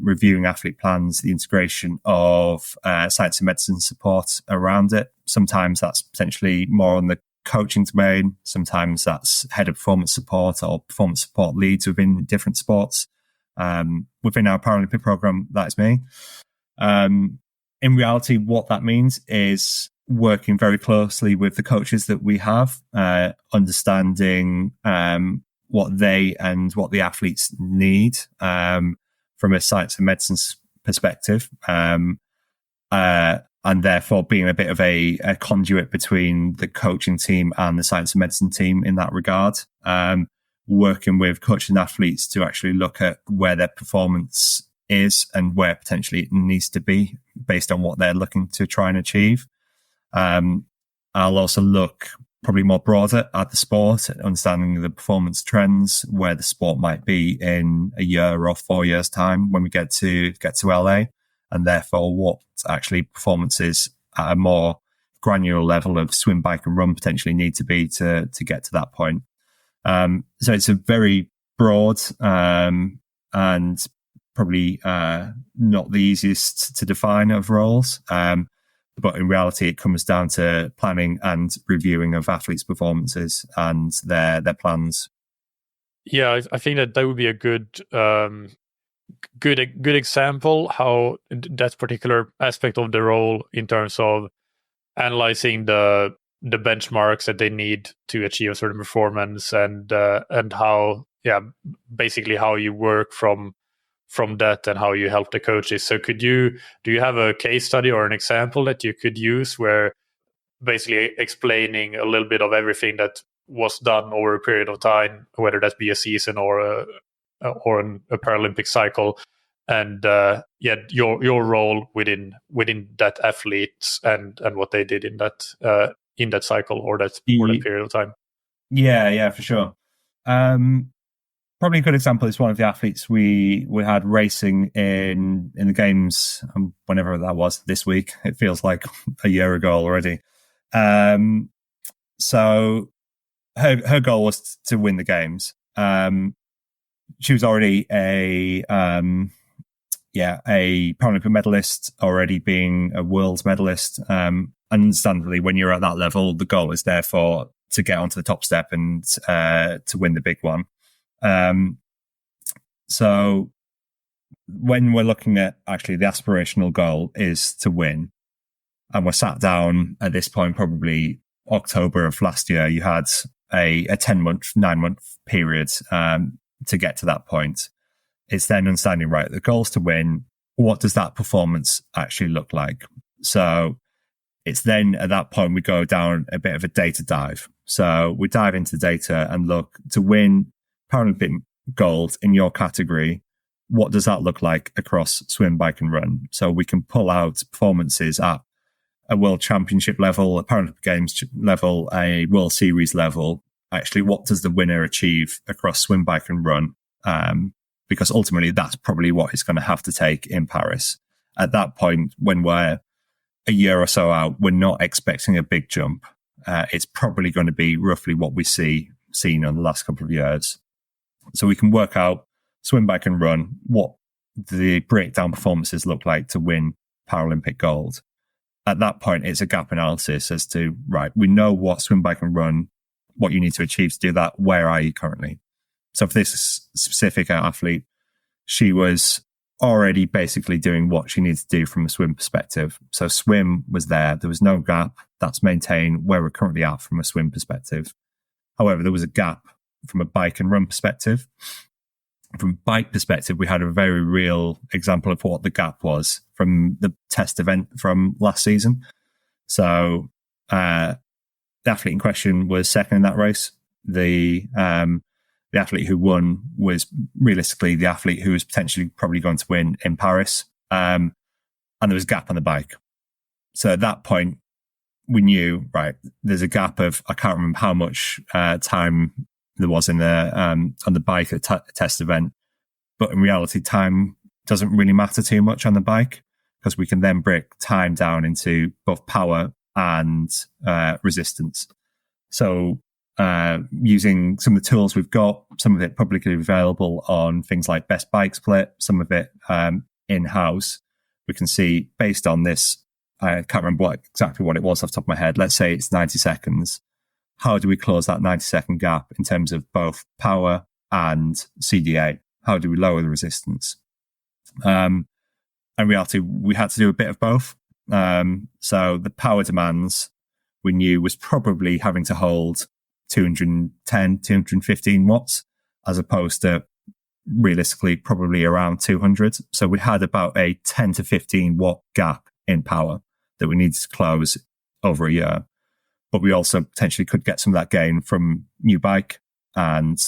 reviewing athlete plans, the integration of science and medicine support around it. Sometimes that's potentially more on the coaching domain. Sometimes that's head of performance support or performance support leads within different sports. Within our Paralympic program, that's me. In reality, what that means is working very closely with the coaches that we have, understanding what they and what the athletes need from a science and medicine perspective, and therefore being a bit of a conduit between the coaching team and the science and medicine team in that regard. Working with coaches and athletes to actually look at where their performance is and where potentially it needs to be based on what they're looking to try and achieve. I'll also look probably more broader at the sport, understanding the performance trends, where the sport might be in a year or 4 years' time when we get to LA, and therefore what actually performances at a more granular level of swim, bike and run potentially need to be to get to that point. So it's a very broad and probably not the easiest to define of roles. But in reality, it comes down to planning and reviewing of athletes' performances and their plans. Yeah, I think that would be a good example how that particular aspect of the role, in terms of analyzing the benchmarks that they need to achieve a certain performance, and how basically how you work from that and how you help the coaches. So do you have a case study or an example that you could use, where basically explaining a little bit of everything that was done over a period of time, whether that be a season or a Paralympic cycle, and your role within that athlete and what they did in that cycle or that period of time? Yeah, for sure. Probably a good example is one of the athletes we had racing in the games, whenever that was, this week. It feels like a year ago already. So her goal was to win the games. She was already a Paralympic medalist, already being a world medalist. Understandably, when you're at that level, the goal is therefore to get onto the top step and to win the big one. So when we're looking at actually the aspirational goal is to win, and we're sat down at this point, probably October of last year, you had a 9-month period to get to that point. It's then understanding, right, the goal's to win. What does that performance actually look like? So it's then at that point we go down a bit of a data dive. So we dive into data and look to win Paralympic gold in your category, what does that look like across swim, bike and run? So we can pull out performances at a world championship level, a Paralympic Games level, a World Series level. Actually, what does the winner achieve across swim, bike and run? Because ultimately that's probably what it's going to have to take in Paris. At that point, when we're a year or so out, we're not expecting a big jump. It's probably going to be roughly what we've seen in the last couple of years. So we can work out swim, bike and run, what the breakdown performances look like to win Paralympic gold. At that point, it's a gap analysis as to, right, we know what swim, bike and run, what you need to achieve to do that. Where are you currently? So for this specific athlete, she was already basically doing what she needed to do from a swim perspective. So swim was there. There was no gap. That's maintained where we're currently at from a swim perspective. However, there was a gap from a bike and run perspective. From a bike perspective, we had a very real example of what the gap was from the test event from last season. So the athlete in question was second in that race. The athlete who won was realistically the athlete who was potentially probably going to win in Paris. And there was a gap on the bike. So at that point, we knew, right, there's a gap of, I can't remember how much time there was in the on the bike at test event. But in reality, time doesn't really matter too much on the bike because we can then break time down into both power and resistance. So using some of the tools we've got, some of it publicly available on things like Best Bike Split, some of it in-house, we can see based on this, I can't remember exactly what it was off the top of my head. Let's say it's 90 seconds. How do we close that 90-second gap in terms of both power and CDA? How do we lower the resistance? In reality, we had to do a bit of both. So the power demands we knew was probably having to hold 210, 215 watts, as opposed to realistically probably around 200. So we had about a 10 to 15 watt gap in power that we needed to close over a year. But we also potentially could get some of that gain from new bike and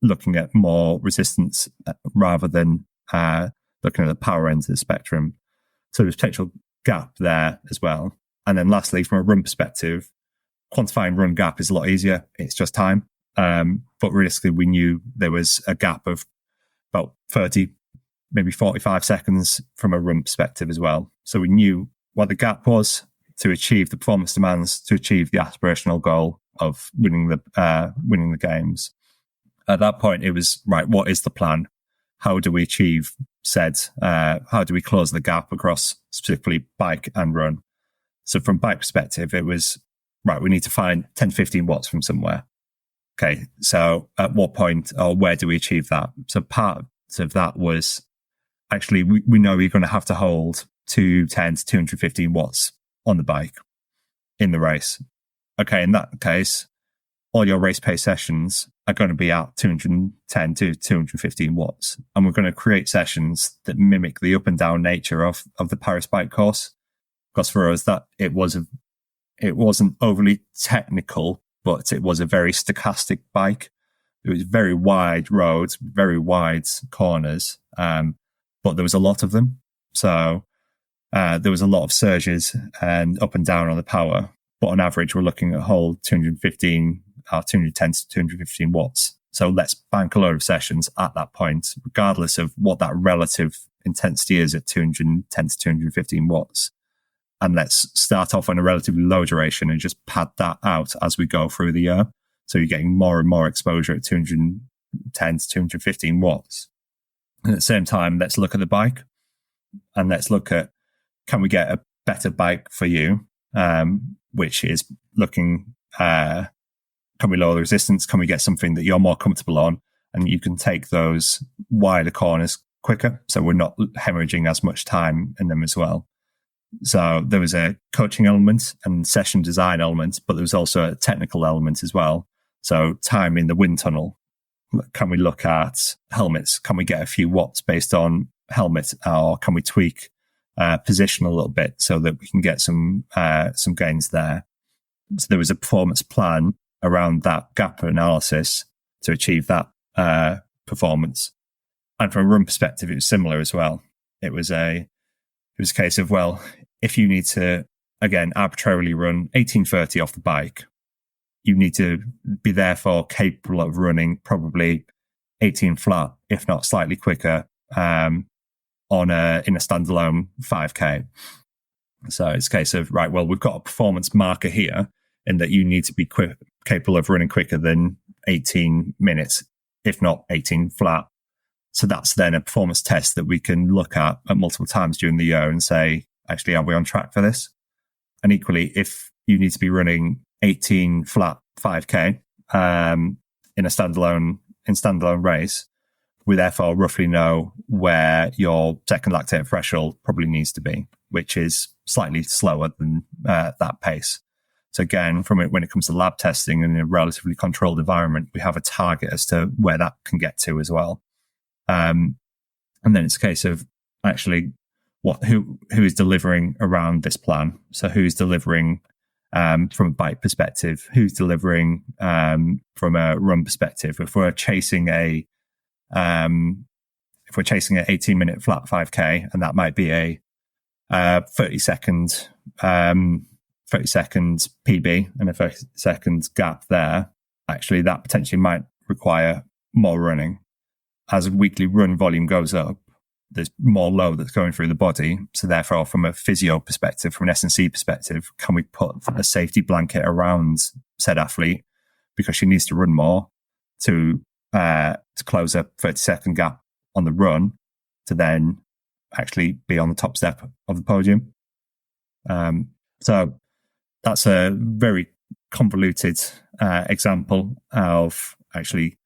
looking at more resistance rather than looking at the power end of the spectrum. So there's potential gap there as well. And then lastly, from a run perspective, quantifying run gap is a lot easier. It's just time. But realistically, we knew there was a gap of about 30, maybe 45 seconds from a run perspective as well. So we knew what the gap was to achieve the performance demands, to achieve the aspirational goal of winning the games. At that point, it was, right, what is the plan? How do we achieve how do we close the gap across specifically bike and run? So from bike perspective, it was, right, we need to find 10, 15 watts from somewhere. Okay, so at what point or where do we achieve that? So part of that was actually, we know you're going to have to hold 210 to 215 watts on the bike in the race. Okay, in that case, all your race pace sessions are going to be at 210 to 215 watts. And we're going to create sessions that mimic the up and down nature of the Paris bike course. Because for us, that it wasn't overly technical, but it was a very stochastic bike. It was very wide roads, very wide corners, but there was a lot of them. So there was a lot of surges and up and down on the power. But on average, we're looking at whole 210 to 215 watts. So let's bank a load of sessions at that point, regardless of what that relative intensity is at 210 to 215 watts. And let's start off on a relatively low duration and just pad that out as we go through the year. So you're getting more and more exposure at 210 to 215 watts. And at the same time, let's look at the bike and let's look at, can we get a better bike for you? Which is looking, can we lower the resistance? Can we get something that you're more comfortable on? And you can take those wider corners quicker. So we're not hemorrhaging as much time in them as well. So there was a coaching element and session design element, but there was also a technical element as well. So time in the wind tunnel. Can we look at helmets? Can we get a few watts based on helmet, or can we tweak position a little bit so that we can get some gains there? So there was a performance plan around that gap analysis to achieve that performance. And from a run perspective, it was similar as well. It was a case of, well, if you need to, again, arbitrarily run 18:30 off the bike, you need to be therefore capable of running probably 18 flat, if not slightly quicker, in a standalone 5K. So it's a case of, right, well, we've got a performance marker here in that you need to be capable of running quicker than 18 minutes, if not 18 flat. So that's then a performance test that we can look at multiple times during the year and say, actually, are we on track for this? And equally, if you need to be running 18 flat 5K in a standalone race, we therefore roughly know where your second lactate threshold probably needs to be, which is slightly slower than that pace. So again, when it comes to lab testing in a relatively controlled environment, we have a target as to where that can get to as well. And then it's a case of actually who is delivering around this plan. So who's delivering from a bike perspective, who's delivering from a run perspective. If we're chasing a 18-minute flat 5K, and that might be a 30-second PB and a 30-second gap there, actually that potentially might require more running. As weekly run volume goes up, there's more load that's going through the body. So therefore, from a physio perspective, from an S&C perspective, can we put a safety blanket around said athlete because she needs to run more to close a 30-second gap on the run to then actually be on the top step of the podium. So that's a very convoluted example of actually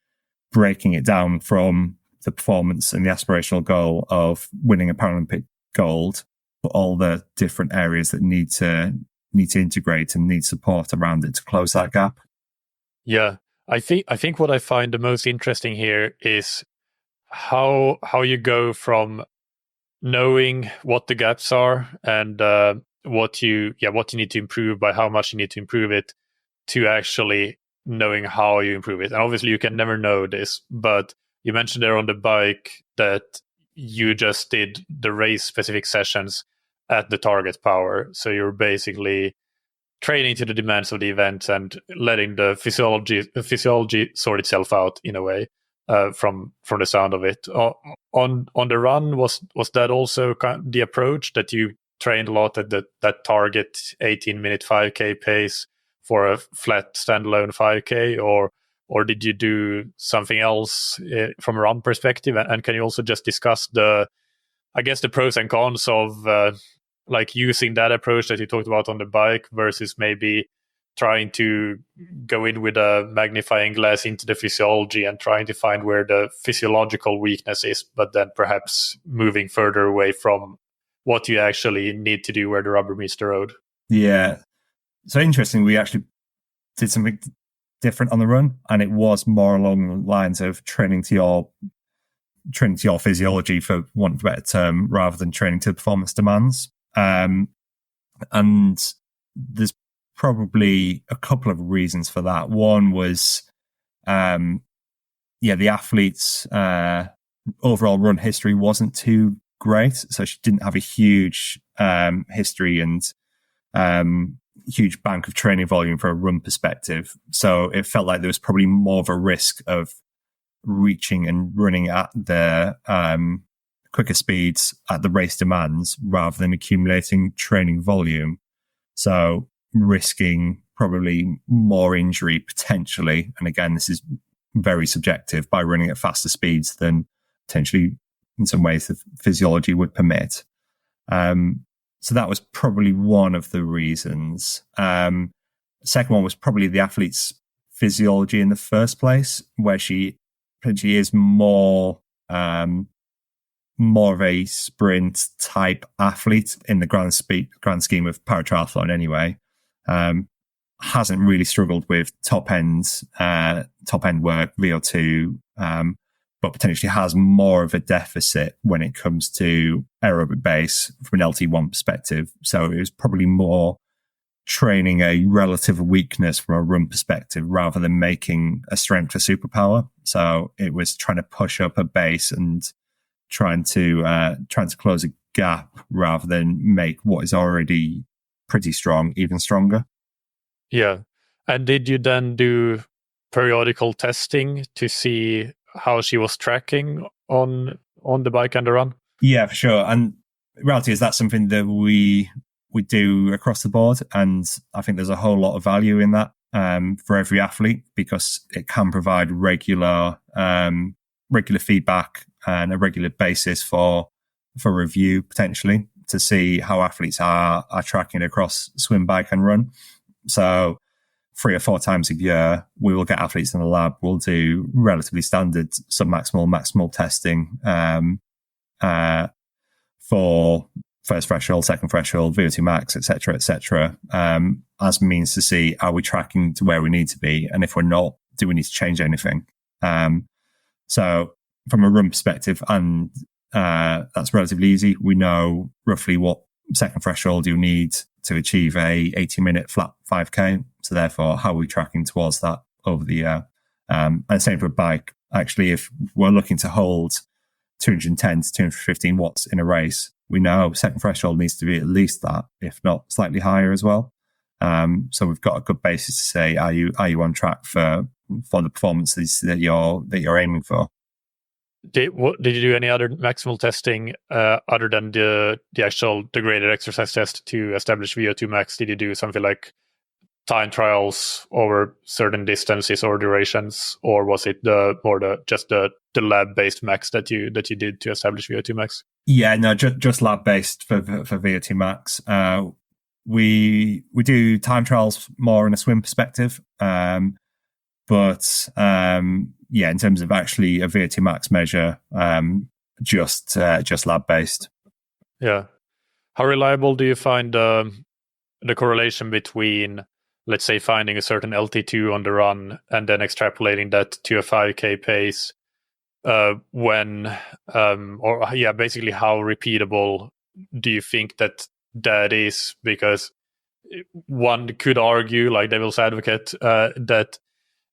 breaking it down from the performance and the aspirational goal of winning a Paralympic gold, but all the different areas that need to integrate and need support around it to close that gap. Yeah, I think what I find the most interesting here is how you go from knowing what the gaps are and what you need to improve, by how much you need to improve it, to actually knowing how you improve it. And obviously you can never know this, but you mentioned there on the bike that you just did the race specific sessions at the target power. So you're basically training to the demands of the event and letting the physiology sort itself out in a way, from the sound of it. On the run, was that also the approach, that you trained a lot at that target 18-minute 5K pace for a flat standalone 5K, or did you do something else from a run perspective? And can you also just discuss the pros and cons of like using that approach that you talked about on the bike versus maybe trying to go in with a magnifying glass into the physiology and trying to find where the physiological weakness is, but then perhaps moving further away from what you actually need to do where the rubber meets the road? Yeah. So interesting, we actually did something different on the run, and it was more along the lines of training to your physiology, for want of a better term, rather than training to performance demands. And there's probably a couple of reasons for that. One was, the athlete's overall run history wasn't too great, so she didn't have a huge history and huge bank of training volume for a run perspective. So it felt like there was probably more of a risk of reaching and running at the quicker speeds at the race demands rather than accumulating training volume. So risking probably more injury potentially. And again, this is very subjective, by running at faster speeds than potentially in some ways the physiology would permit. So that was probably one of the reasons. Second one was probably the athlete's physiology in the first place, where she is more of a sprint type athlete in the grand scheme of paratriathlon anyway. Hasn't really struggled with top end work, VO2, but potentially has more of a deficit when it comes to aerobic base from an LT1 perspective. So it was probably more training a relative weakness from a run perspective rather than making a strength a superpower. So it was trying to push up a base and trying to close a gap rather than make what is already pretty strong even stronger. Yeah. And did you then do periodical testing to see how she was tracking on the bike and the run? Yeah, for sure. And the reality is that's something that we do across the board. And I think there's a whole lot of value in that for every athlete, because it can provide regular feedback and a regular basis for review, potentially, to see how athletes are tracking across swim, bike and run. So 3 or 4 times a year, we will get athletes in the lab. We'll do relatively standard maximal testing for first threshold, second threshold, VO2 max, etc., as means to see, are we tracking to where we need to be? And if we're not, do we need to change anything? So from a run perspective, and that's relatively easy. We know roughly what second threshold you need to achieve a 80-minute flat 5K. So therefore, how are we tracking towards that over the year? And same for a bike. Actually, if we're looking to hold 210 to 215 watts in a race, we know second threshold needs to be at least that, if not slightly higher as well. So we've got a good basis to say, are you on track for the performances that you're aiming for? Did you do any other maximal testing other than the actual degraded exercise test to establish VO2 max? Did you do something like time trials over certain distances or durations, or was it just the lab based max that you did to establish VO2 max? Yeah, no, just lab based for VO2 max. We do time trials more in a swim perspective, but in terms of actually a VO2 max measure, just lab based. Yeah, how reliable do you find the correlation between, let's say, finding a certain LT2 on the run and then extrapolating that to a 5K pace? Basically, how repeatable do you think that is? Because one could argue, like devil's advocate, that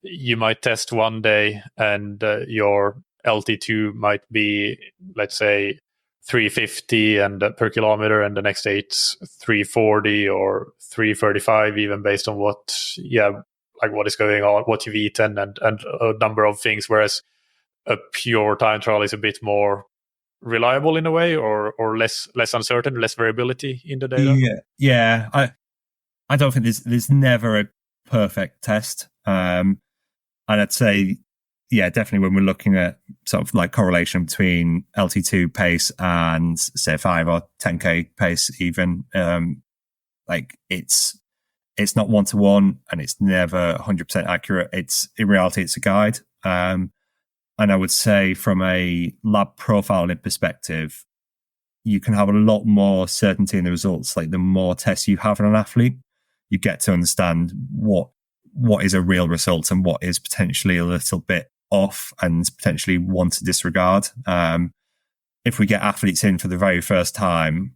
you might test one day and your LT2 might be, let's say, 350 and per kilometer, and the next day it's 340 or 335, even based on what is going on, what you've eaten, and a number of things. Whereas a pure time trial is a bit more reliable in a way, or less uncertain, less variability in the data. Yeah. I don't think there's never a perfect test. And I'd say, definitely when we're looking at sort of like correlation between LT2 pace and say 5 or 10K pace, even, it's not 1-to-1 and it's never 100% accurate. In reality, it's a guide. And I would say from a lab profiling perspective, you can have a lot more certainty in the results. Like the more tests you have on an athlete, you get to understand what is a real result and what is potentially a little bit off and potentially one to disregard. If we get athletes in for the very first time,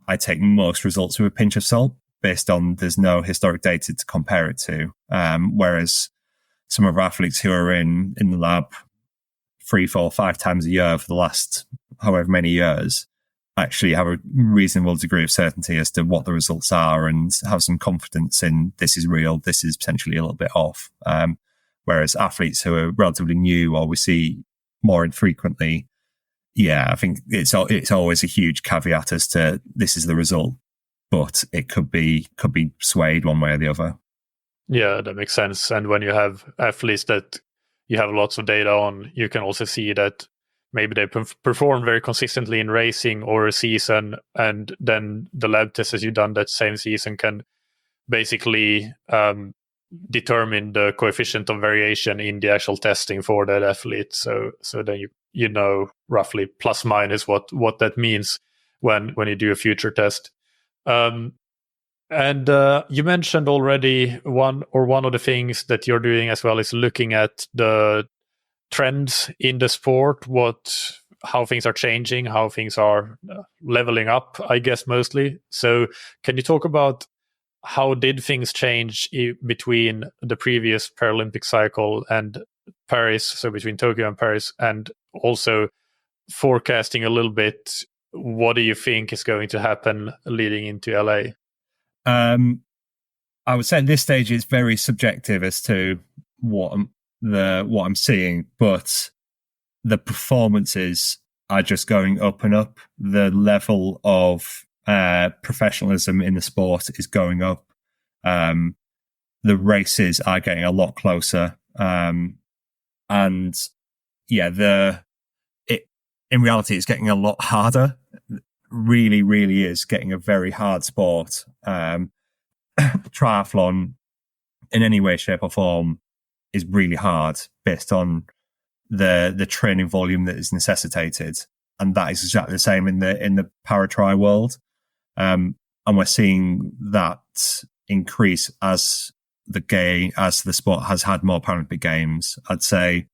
I take most results with a pinch of salt based on there's no historic data to compare it to. Whereas some of our athletes who are in the lab 3, 4, 5 times a year for the last however many years actually have a reasonable degree of certainty as to what the results are and have some confidence in this is real, this is potentially a little bit off. Whereas athletes who are relatively new or we see more infrequently, I think it's always a huge caveat as to this is the result, but it could be swayed one way or the other. Yeah, that makes sense. And when you have athletes that you have lots of data on, you can also see that maybe they perform very consistently in racing or a season, and then the lab tests you've done that same season can basically determine the coefficient of variation in the actual testing for that athlete. So then you know roughly plus minus what that means when you do a future test. And you mentioned already one of the things that you're doing as well is looking at the trends in the sport, how things are changing, how things are leveling up, I guess, mostly. So can you talk about how did things change between the previous Paralympic cycle and Paris, so between Tokyo and Paris, and also forecasting a little bit, what do you think is going to happen leading into LA? I would say at this stage it's very subjective as to what I'm seeing, but the performances are just going up and up. The level of professionalism in the sport is going up. The races are getting a lot closer, and yeah, in reality, it's getting a lot harder. Really, really is getting a very hard sport. Triathlon, in any way, shape, or form, is really hard based on the training volume that is necessitated, and that is exactly the same in the paratri world. And we're seeing that increase as the sport has had more Paralympic Games. I'd say,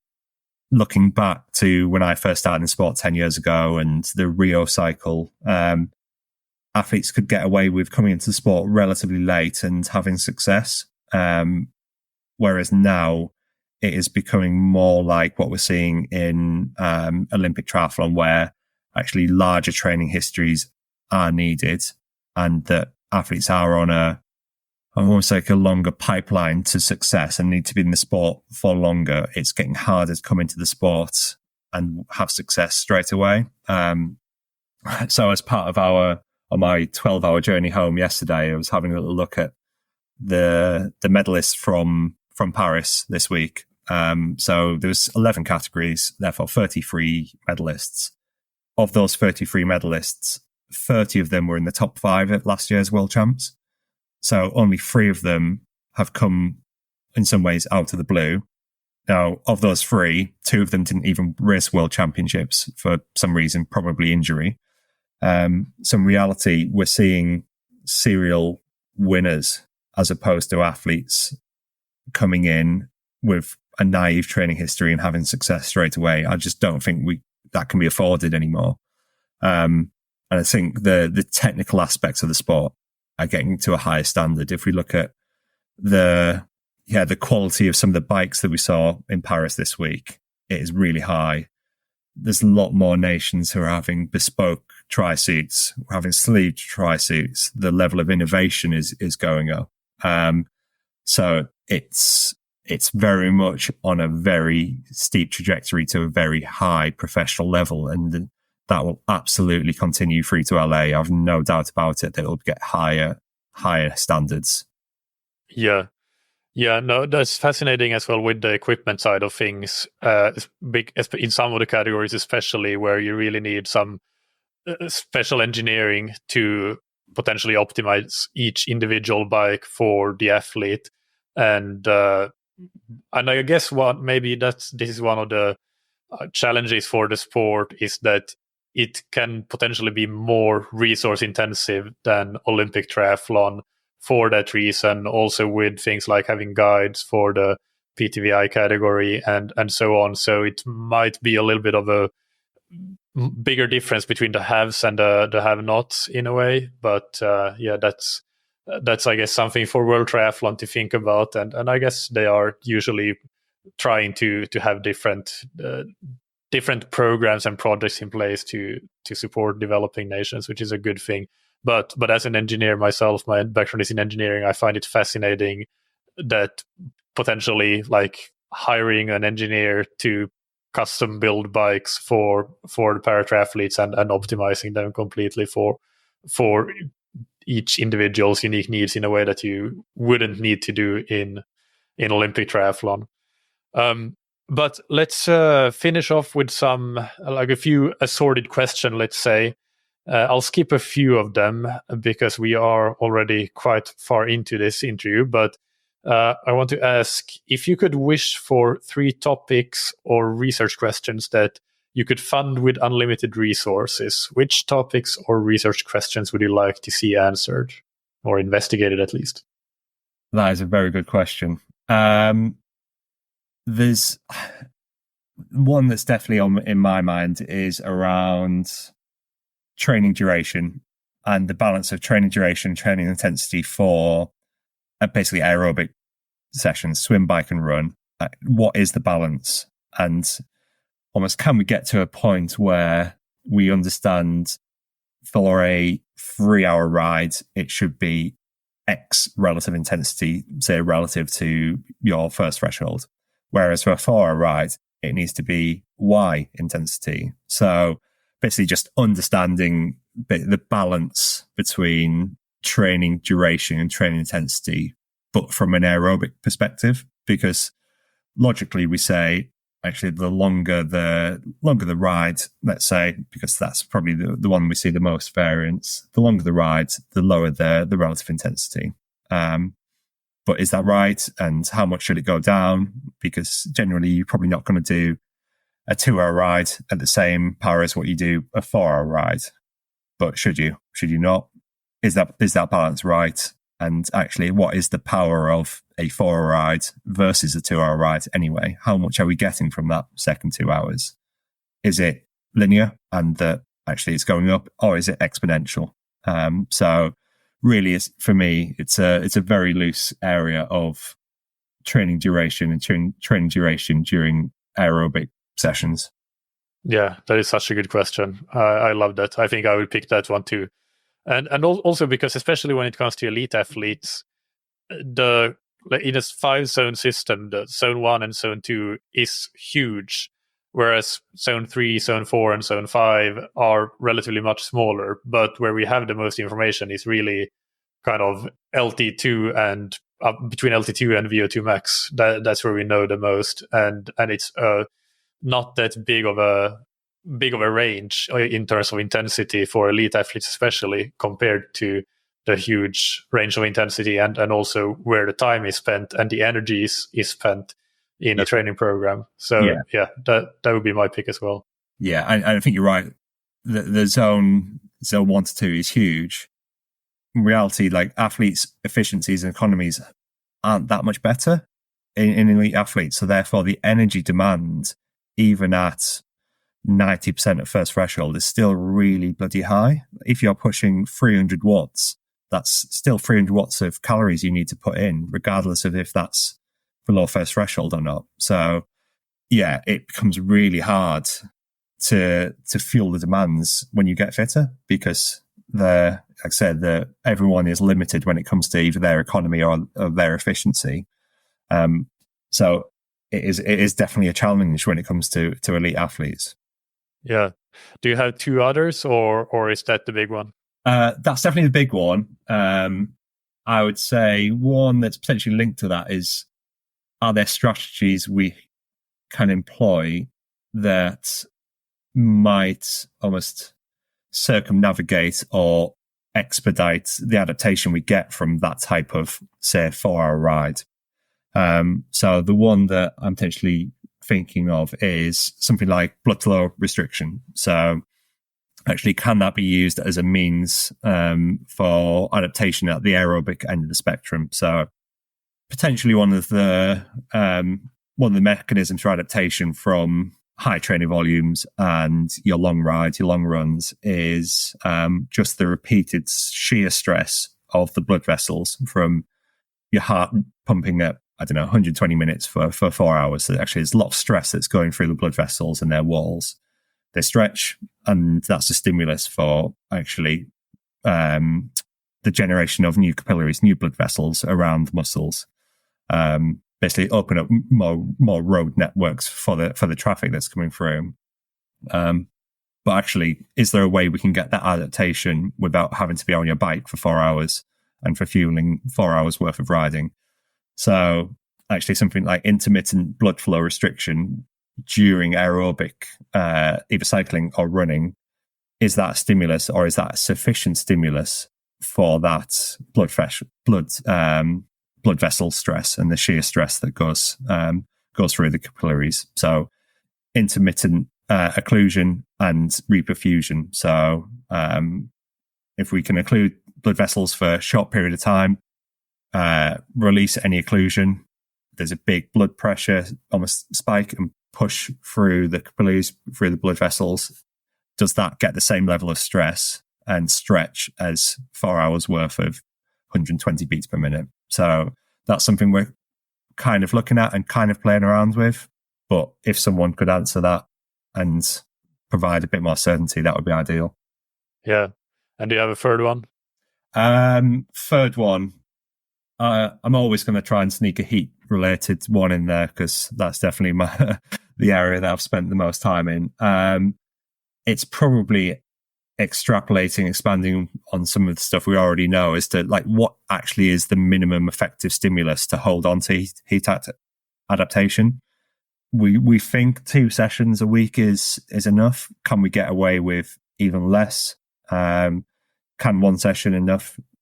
looking back to when I first started in sport 10 years ago and the Rio cycle, athletes could get away with coming into the sport relatively late and having success. Whereas now it is becoming more like what we're seeing in Olympic triathlon, where actually larger training histories are needed and that athletes are on almost like a longer pipeline to success and need to be in the sport for longer. It's getting harder to come into the sport and have success straight away. So as part of my 12-hour journey home yesterday, I was having a little look at the medalists from Paris this week. So there was 11 categories, therefore 33 medalists. Of those 33 medalists, 30 of them were in the top 5 at last year's World Champs. So only 3 of them have come in some ways out of the blue. Now, of those 3, 2 of them didn't even race World Championships for some reason, probably injury. So in reality, we're seeing serial winners as opposed to athletes coming in with a naive training history and having success straight away. I just don't think that can be afforded anymore. And I think the technical aspects of the sport are getting to a higher standard. If we look at the quality of some of the bikes that we saw in Paris this week, it is really high. There's a lot more nations who are having bespoke tri-suits, having sleeved tri-suits. The level of innovation is going up. So it's very much on a very steep trajectory to a very high professional level, and that will absolutely continue through to LA. I have no doubt about it that it'll get higher standards. Yeah, no, that's fascinating as well with the equipment side of things. Big in some of the categories, especially where you really need some special engineering to potentially optimize each individual bike for the athlete. And I guess this is one of the challenges for the sport, is that it can potentially be more resource intensive than Olympic triathlon for that reason. Also with things like having guides for the PTVI category and so on. So it might be a little bit of a bigger difference between the haves and the have-nots in a way. But that's I guess something for World Triathlon to think about, and I guess they are usually trying to have different programs and projects in place to support developing nations, which is a good thing. But as an engineer myself, my background is in engineering, I find it fascinating that potentially like hiring an engineer to custom build bikes for the paratriathletes and optimizing them completely for each individual's unique needs in a way that you wouldn't need to do in Olympic triathlon. But let's finish off with a few assorted questions, let's say. I'll skip a few of them because we are already quite far into this interview, but I want to ask if you could wish for 3 topics or research questions that you could fund with unlimited resources. Which topics or research questions would you like to see answered or investigated at least? That is a very good question. There's one that's definitely in my mind is around training duration and the balance of training duration, training intensity for basically aerobic sessions, swim, bike and run. What is the balance? And almost can we get to a point where we understand for a 3-hour ride, it should be X relative intensity, say relative to your first threshold. Whereas for a 4-hour ride, it needs to be Y intensity. So basically just understanding the balance between training duration and training intensity, but from an aerobic perspective, because logically we say, actually, the longer the ride, let's say, because that's probably the one we see the most variance, the longer the ride, the lower the relative intensity. But is that right? And how much should it go down? Because generally, you're probably not going to do a 2-hour ride at the same power as what you do a 4-hour ride. But should you? Should you not? Is that balance right? And actually, what is the power of a 4-hour ride versus a 2-hour ride anyway? How much are we getting from that second 2 hours? Is it linear and that actually it's going up, or is it exponential? So really, for me, it's a very loose area of training duration and training duration during aerobic sessions. Yeah, that is such a good question. I love that. I think I would pick that one too. And also because especially when it comes to elite athletes, in a 5-zone system, the zone 1 and zone 2 is huge, whereas zone 3, zone 4, and zone 5 are relatively much smaller. But where we have the most information is really kind of LT2 and between LT2 and VO2 max. That's where we know the most, and it's not that big of a range in terms of intensity for elite athletes, especially compared to the huge range of intensity and also where the time is spent and the energy is spent in a training program. So that would be my pick as well. Yeah, I think you're right. The zone 1 to 2 is huge. In reality, like athletes' efficiencies and economies aren't that much better in elite athletes. So therefore the energy demand, even at 90% of first threshold, is still really bloody high. If you're pushing 300 watts, that's still 300 watts of calories you need to put in, regardless of if that's below first threshold or not. So yeah, it becomes really hard to fuel the demands when you get fitter, because like I said, everyone is limited when it comes to either their economy or their efficiency. So it is definitely a challenge when it comes to elite athletes. Yeah. Do you have 2 others, or is that the big one? That's definitely the big one. I would say one that's potentially linked to that is, are there strategies we can employ that might almost circumnavigate or expedite the adaptation we get from that type of, say, 4-hour ride? So the one that I'm potentially thinking of is something like blood flow restriction. So actually, can that be used as a means for adaptation at the aerobic end of the spectrum? So potentially one of the mechanisms for adaptation from high training volumes and your long rides, your long runs, is just the repeated shear stress of the blood vessels from your heart pumping at, 120 minutes for 4 hours. So actually there's a lot of stress that's going through the blood vessels and their walls. They stretch, and that's a stimulus for actually the generation of new capillaries, new blood vessels around muscles. Basically open up more road networks for the traffic that's coming through. But actually, is there a way we can get that adaptation without having to be on your bike for 4 hours and for fueling 4 hours worth of riding? So actually something like intermittent blood flow restriction during aerobic, either cycling or running, is that a stimulus, or is that a sufficient stimulus for that blood vessel stress and the shear stress that goes through the capillaries? So intermittent occlusion and reperfusion. So if we can occlude blood vessels for a short period of time, release any occlusion, there's a big blood pressure almost spike and push through the capillaries, through the blood vessels. Does that get the same level of stress and stretch as 4 hours worth of 120 beats per minute? So that's something we're kind of looking at and kind of playing around with. But if someone could answer that and provide a bit more certainty, that would be ideal. Yeah. And do you have a third one? Third one, I'm always going to try and sneak a heat-related one in there because that's definitely the area that I've spent the most time in. It's probably extrapolating, expanding on some of the stuff we already know as to like what actually is the minimum effective stimulus to hold on to heat adaptation. We think 2 sessions a week is enough. Can we get away with even less? Can 1 session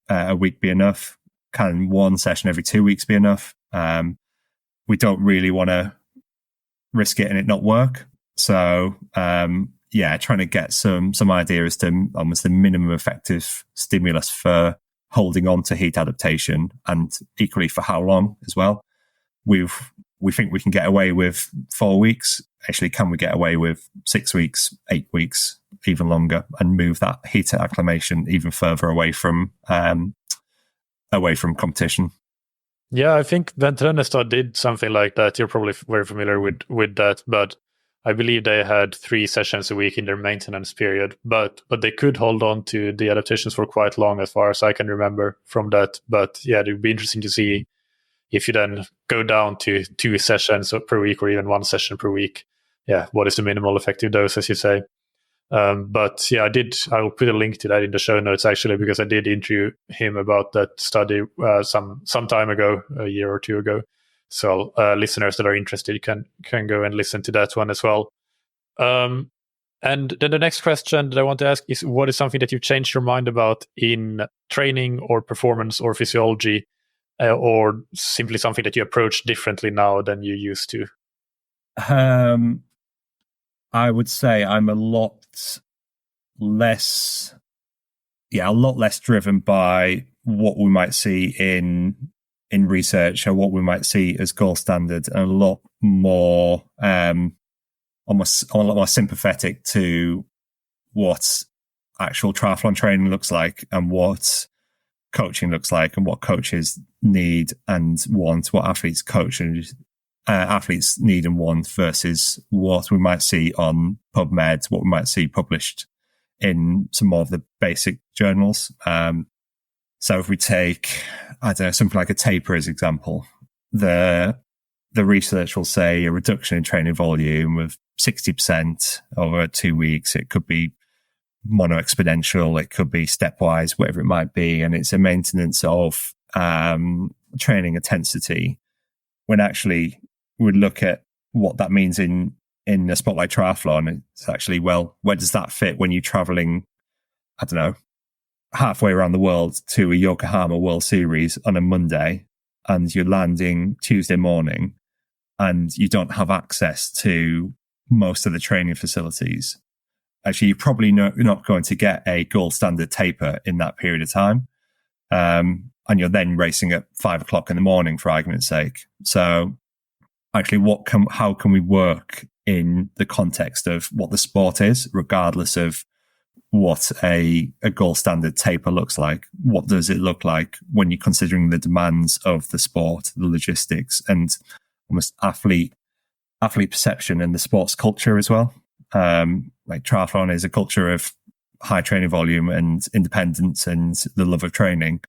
a week be enough? Can 1 session every 2 weeks be enough? We don't really want to risk it and it not work. So trying to get some idea as to almost the minimum effective stimulus for holding on to heat adaptation, and equally for how long as well. We think we can get away with 4 weeks. Actually, can we get away with 6 weeks, 8 weeks, even longer, and move that heat acclimation even further away from competition? Yeah, I think Ventrennestad did something like that. You're probably very familiar with that, but I believe they had 3 sessions a week in their maintenance period, but they could hold on to the adaptations for quite long, as far as I can remember from that. But yeah, it would be interesting to see if you then go down to 2 sessions per week or even 1 session per week. Yeah, what is the minimal effective dose, as you say? But yeah, I'll put a link to that in the show notes, actually, because I did interview him about that study some time ago, a year or 2 ago. So listeners that are interested can go and listen to that one as well. And then the next question that I want to ask is, what is something that you've changed your mind about in training or performance or physiology, or simply something that you approach differently now than you used to? I would say I'm a lot less driven by what we might see in research or what we might see as gold standard, and a lot more almost a lot more sympathetic to what actual triathlon training looks like and what coaching looks like and what coaches need and want, what athletes need and want, versus what we might see on PubMed, what we might see published in some more of the basic journals. So if we take, something like a taper as example, the research will say a reduction in training volume of 60% over 2 weeks. It could be mono-exponential, it could be stepwise, whatever it might be. And it's a maintenance of training intensity, when actually we look at what that means in a sport like triathlon. It's actually, well, where does that fit when you're traveling, halfway around the world to a Yokohama World Series on a Monday, and you're landing Tuesday morning and you don't have access to most of the training facilities? Actually, you're probably not going to get a gold standard taper in that period of time. And you're then racing at 5 o'clock in the morning, for argument's sake. So actually, how can we work in the context of what the sport is, regardless of what a gold standard taper looks like? What does it look like when you're considering the demands of the sport, the logistics, and almost athlete perception and the sports culture as well? Like triathlon is a culture of high training volume and independence and the love of training.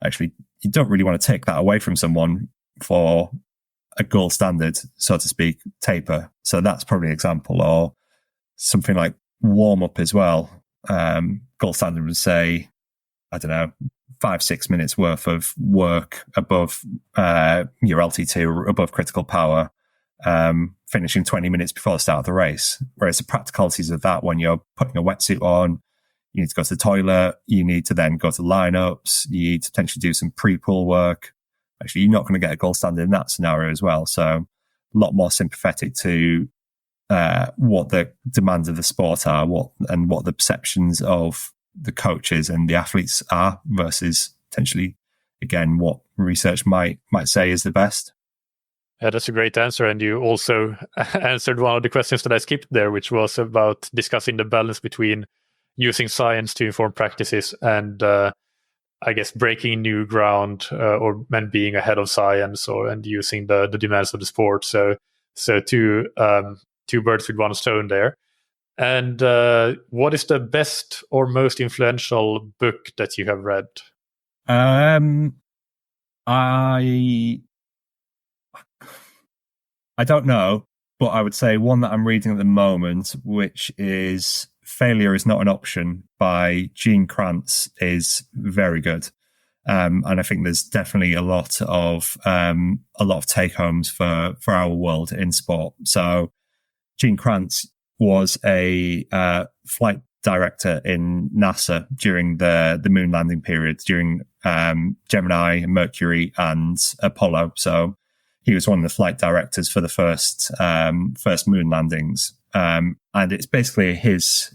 Actually, you don't really want to take that away from someone for a gold standard, so to speak, taper. So that's probably an example. Or something like warm up as well. Gold standard would say, 5-6 minutes worth of work above your LT2 or above critical power, finishing 20 minutes before the start of the race. Whereas the practicalities of that, when you're putting a wetsuit on, you need to go to the toilet, you need to then go to lineups, you need to potentially do some pre-pull work. Actually, you're not going to get a gold standard in that scenario as well. So a lot more sympathetic to what the demands of the sport are, what the perceptions of the coaches and the athletes are, versus potentially, again, what research might say is the best. Yeah, that's a great answer. And you also answered one of the questions that I skipped there, which was about discussing the balance between using science to inform practices and I guess, breaking new ground and being ahead of science and using the demands of the sport. So two birds with one stone there. And what is the best or most influential book that you have read? I don't know, but I would say one that I'm reading at the moment, which is Failure is Not an Option by Gene Kranz, is very good. And I think there's definitely a lot of take homes for our world in sport. So Gene Kranz was a flight director in NASA during the moon landing period, during Gemini, Mercury, and Apollo. So he was one of the flight directors for the first moon landings, and it's basically his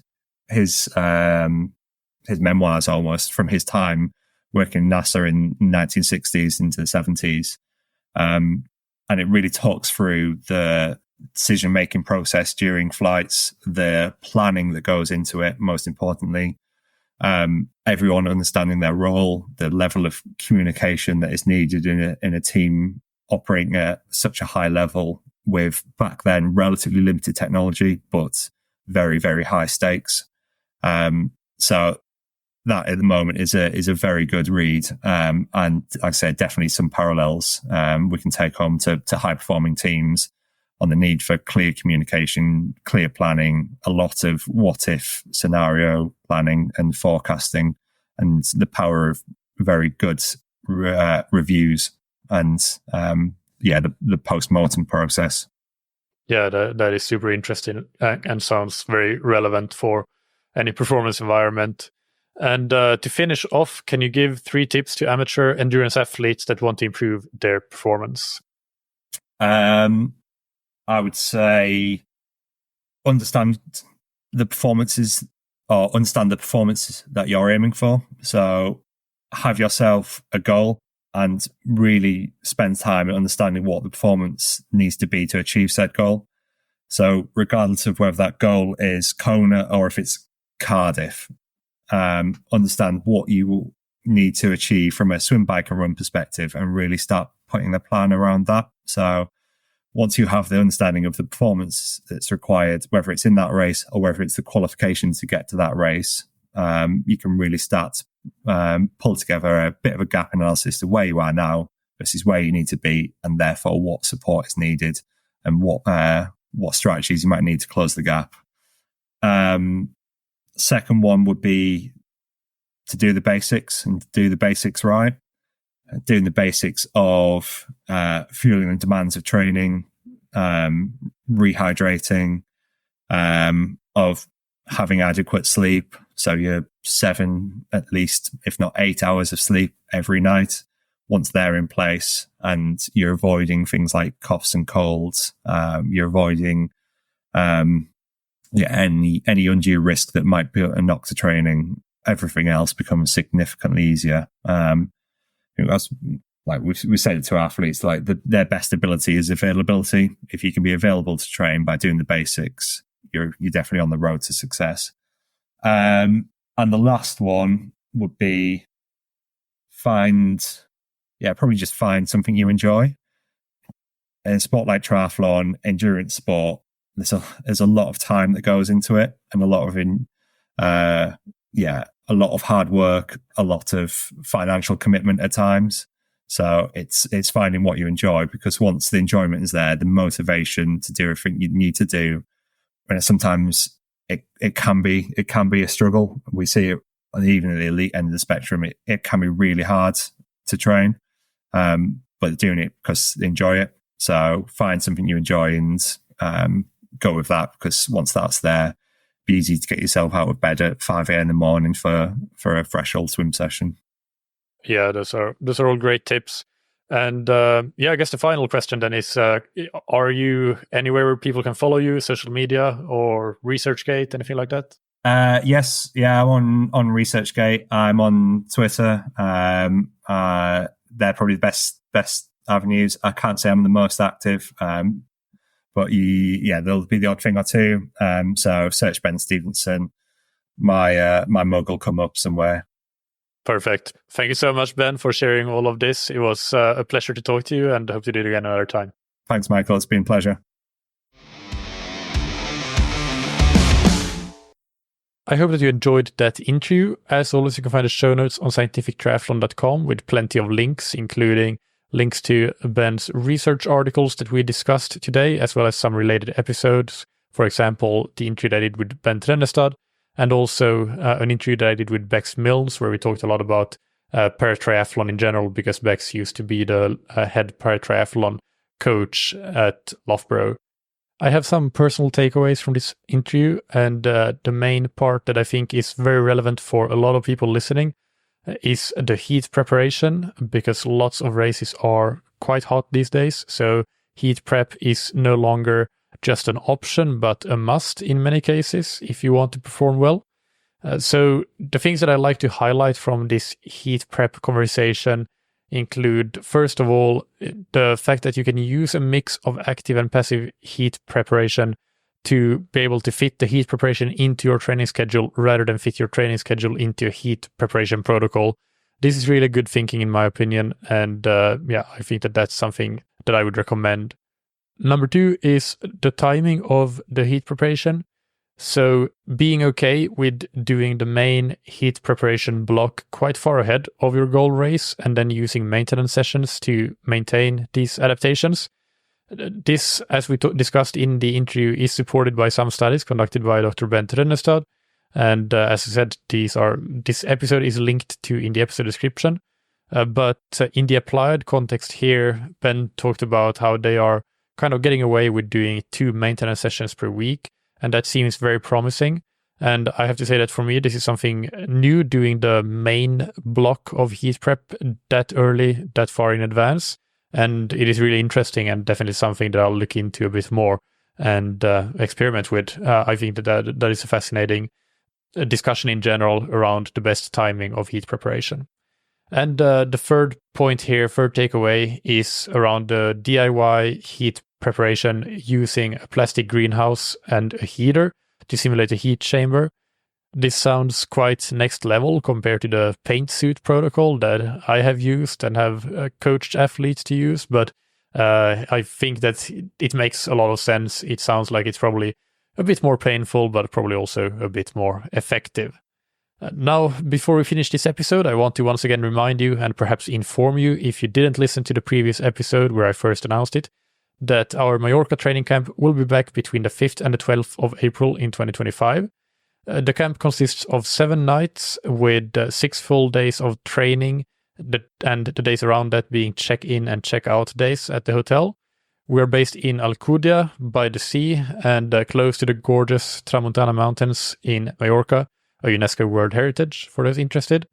memoirs almost from his time working in NASA in the 1960s into the 70s, and it really talks through the decision-making process during flights, the planning that goes into it, most importantly, everyone understanding their role, the level of communication that is needed in a team operating at such a high level with, back then, relatively limited technology, but very, very high stakes. So that at the moment is a very good read. And like I said, definitely some parallels we can take home to high performing teams on the need for clear communication, clear planning, a lot of what if scenario planning and forecasting, and the power of very good reviews and the post-mortem process. Yeah, that is super interesting and sounds very relevant for any performance environment. And to finish off, can you give 3 tips to amateur endurance athletes that want to improve their performance? I would say understand the performances that you're aiming for. So have yourself a goal and really spend time in understanding what the performance needs to be to achieve said goal. So regardless of whether that goal is Kona or if it's Cardiff, understand what you need to achieve from a swim, bike and run perspective and really start putting the plan around that. So once you have the understanding of the performance that's required, whether it's in that race or whether it's the qualification to get to that race, you can really start pull together a bit of a gap analysis to where you are now versus where you need to be, and therefore what support is needed and what strategies you might need to close the gap. Second one would be to do the basics and do the basics right. Doing the basics of fueling the demands of training, rehydrating, of having adequate sleep. So you're 7, at least, if not 8 hours of sleep every night. Once they're in place, and you're avoiding things like coughs and colds, you're avoiding any undue risk that might be a knock to training. Everything else becomes significantly easier. That's like we said it to athletes, like their best ability is availability. If you can be available to train by doing the basics, you're definitely on the road to success. And the last one would be probably just find something you enjoy. In a sport like triathlon, endurance sport, there's a lot of time that goes into it, and a lot of hard work, a lot of financial commitment at times. So it's finding what you enjoy, because once the enjoyment is there, the motivation to do everything you need to do, and sometimes it can be a struggle. We see it even at the elite end of the spectrum. It can be really hard to train, but doing it because they enjoy it. So find something you enjoy and go with that, because once that's there, be easy to get yourself out of bed at 5 a.m. in the morning for a fresh old swim session. Yeah, those are all great tips. And I guess the final question then is, are you anywhere where people can follow you, social media or ResearchGate, anything like that? Yes. Yeah, I'm on ResearchGate. I'm on Twitter. They're probably the best avenues. I can't say I'm the most active, but there'll be the odd thing or two. So search Ben Stephenson. My mug will come up somewhere. Perfect. Thank you so much, Ben, for sharing all of this. It was a pleasure to talk to you, and hope to do it again another time. Thanks, Michael. It's been a pleasure. I hope that you enjoyed that interview. As always, you can find the show notes on scientifictriathlon.com with plenty of links, including links to Ben's research articles that we discussed today, as well as some related episodes. For example, the interview that I did with Ben Trennestad, and also an interview that I did with Bex Mills, where we talked a lot about paratriathlon in general, because Bex used to be the head paratriathlon coach at Loughborough. I have some personal takeaways from this interview, and the main part that I think is very relevant for a lot of people listening is the heat preparation, because lots of races are quite hot these days. So heat prep is no longer just an option, but a must in many cases if you want to perform well. So the things that I like to highlight from this heat prep conversation include, first of all, the fact that you can use a mix of active and passive heat preparation to be able to fit the heat preparation into your training schedule rather than fit your training schedule into a heat preparation protocol. This is really good thinking in my opinion, and I think that that's something that I would recommend. Number 2 is the timing of the heat preparation. So being okay with doing the main heat preparation block quite far ahead of your goal race and then using maintenance sessions to maintain these adaptations. This, as we discussed in the interview, is supported by some studies conducted by Dr. Ben Trennestad. And as I said, this episode is linked to in the episode description. But in the applied context here, Ben talked about how they are kind of getting away with doing 2 maintenance sessions per week. And that seems very promising. And I have to say that for me, this is something new, doing the main block of heat prep that early, that far in advance. And it is really interesting and definitely something that I'll look into a bit more and experiment with. I think that is a fascinating discussion in general around the best timing of heat preparation. And the third point here, third takeaway, is around the DIY heat preparation using a plastic greenhouse and a heater to simulate a heat chamber. This sounds quite next level compared to the paint suit protocol that I have used and have coached athletes to use, but I think that it makes a lot of sense. It sounds like it's probably a bit more painful, but probably also a bit more effective. Now, before we finish this episode, I want to once again remind you and perhaps inform you, if you didn't listen to the previous episode where I first announced it, that our Mallorca training camp will be back between the 5th and the 12th of April in 2025. The camp consists of 7 nights with 6 full days of training, and the days around that being check-in and check-out days at the hotel. We're based in Alcudia by the sea and close to the gorgeous Tramontana Mountains in Mallorca, a UNESCO World Heritage for those interested.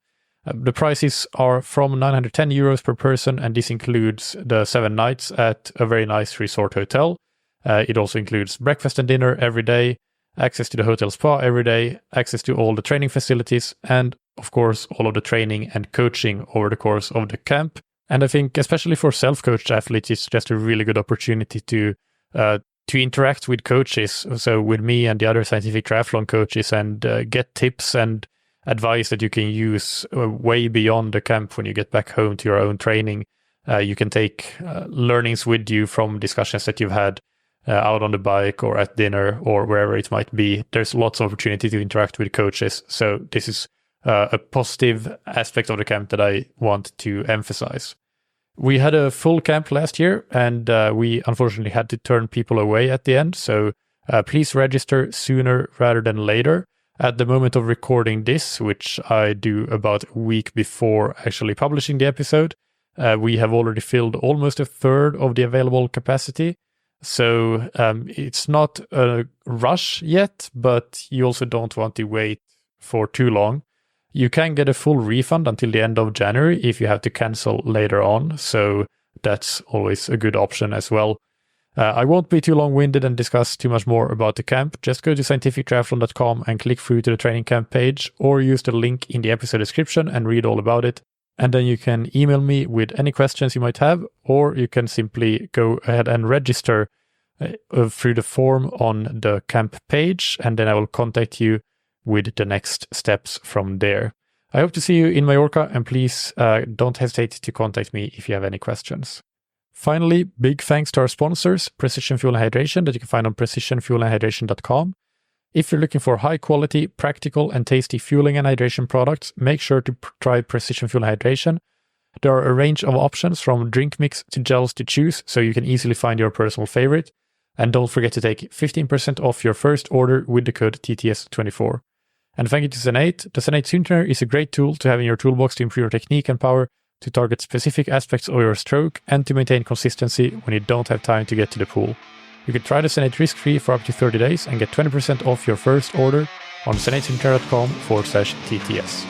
The prices are from €910 per person, and this includes the 7 nights at a very nice resort hotel. It also includes breakfast and dinner every day, access to the hotel spa every day, access to all the training facilities, and of course all of the training and coaching over the course of the camp. And I think especially for self-coached athletes, it's just a really good opportunity to interact with coaches, so with me and the other scientific triathlon coaches, and get tips and advice that you can use way beyond the camp when you get back home to your own training. You can take learnings with you from discussions that you've had out on the bike or at dinner or wherever it might be. There's lots of opportunity to interact with coaches. So this is a positive aspect of the camp that I want to emphasize. We had a full camp last year, and we unfortunately had to turn people away at the end. So please register sooner rather than later. At the moment of recording this, which I do about a week before actually publishing the episode, we have already filled almost a third of the available capacity. So it's not a rush yet, but you also don't want to wait for too long. You can get a full refund until the end of January if you have to cancel later on. So that's always a good option as well. I won't be too long-winded and discuss too much more about the camp. Just go to scientifictriathlon.com and click through to the training camp page, or use the link in the episode description and read all about it. And then you can email me with any questions you might have, or you can simply go ahead and register through the form on the camp page, and then I will contact you with the next steps from there. I hope to see you in Mallorca, and please don't hesitate to contact me if you have any questions. Finally, big thanks to our sponsors, Precision Fuel and Hydration, that you can find on precisionfuelandhydration.com. If you're looking for high quality, practical and tasty fueling and hydration products, make sure to try Precision Fuel and Hydration. There are a range of options from drink mix to gels to choose, so you can easily find your personal favorite. And don't forget to take 15% off your first order with the code TTS24. And thank you to Zen8. The Zen8 Tuner is a great tool to have in your toolbox to improve your technique and power, to target specific aspects of your stroke, and to maintain consistency when you don't have time to get to the pool. You can try the Zen8 risk-free for up to 30 days and get 20% off your first order on zen8tuner.com/TTS.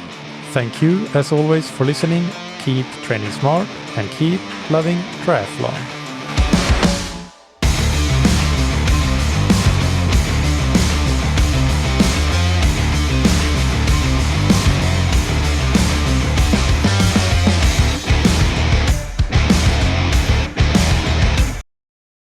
Thank you, as always, for listening. Keep training smart and keep loving triathlon.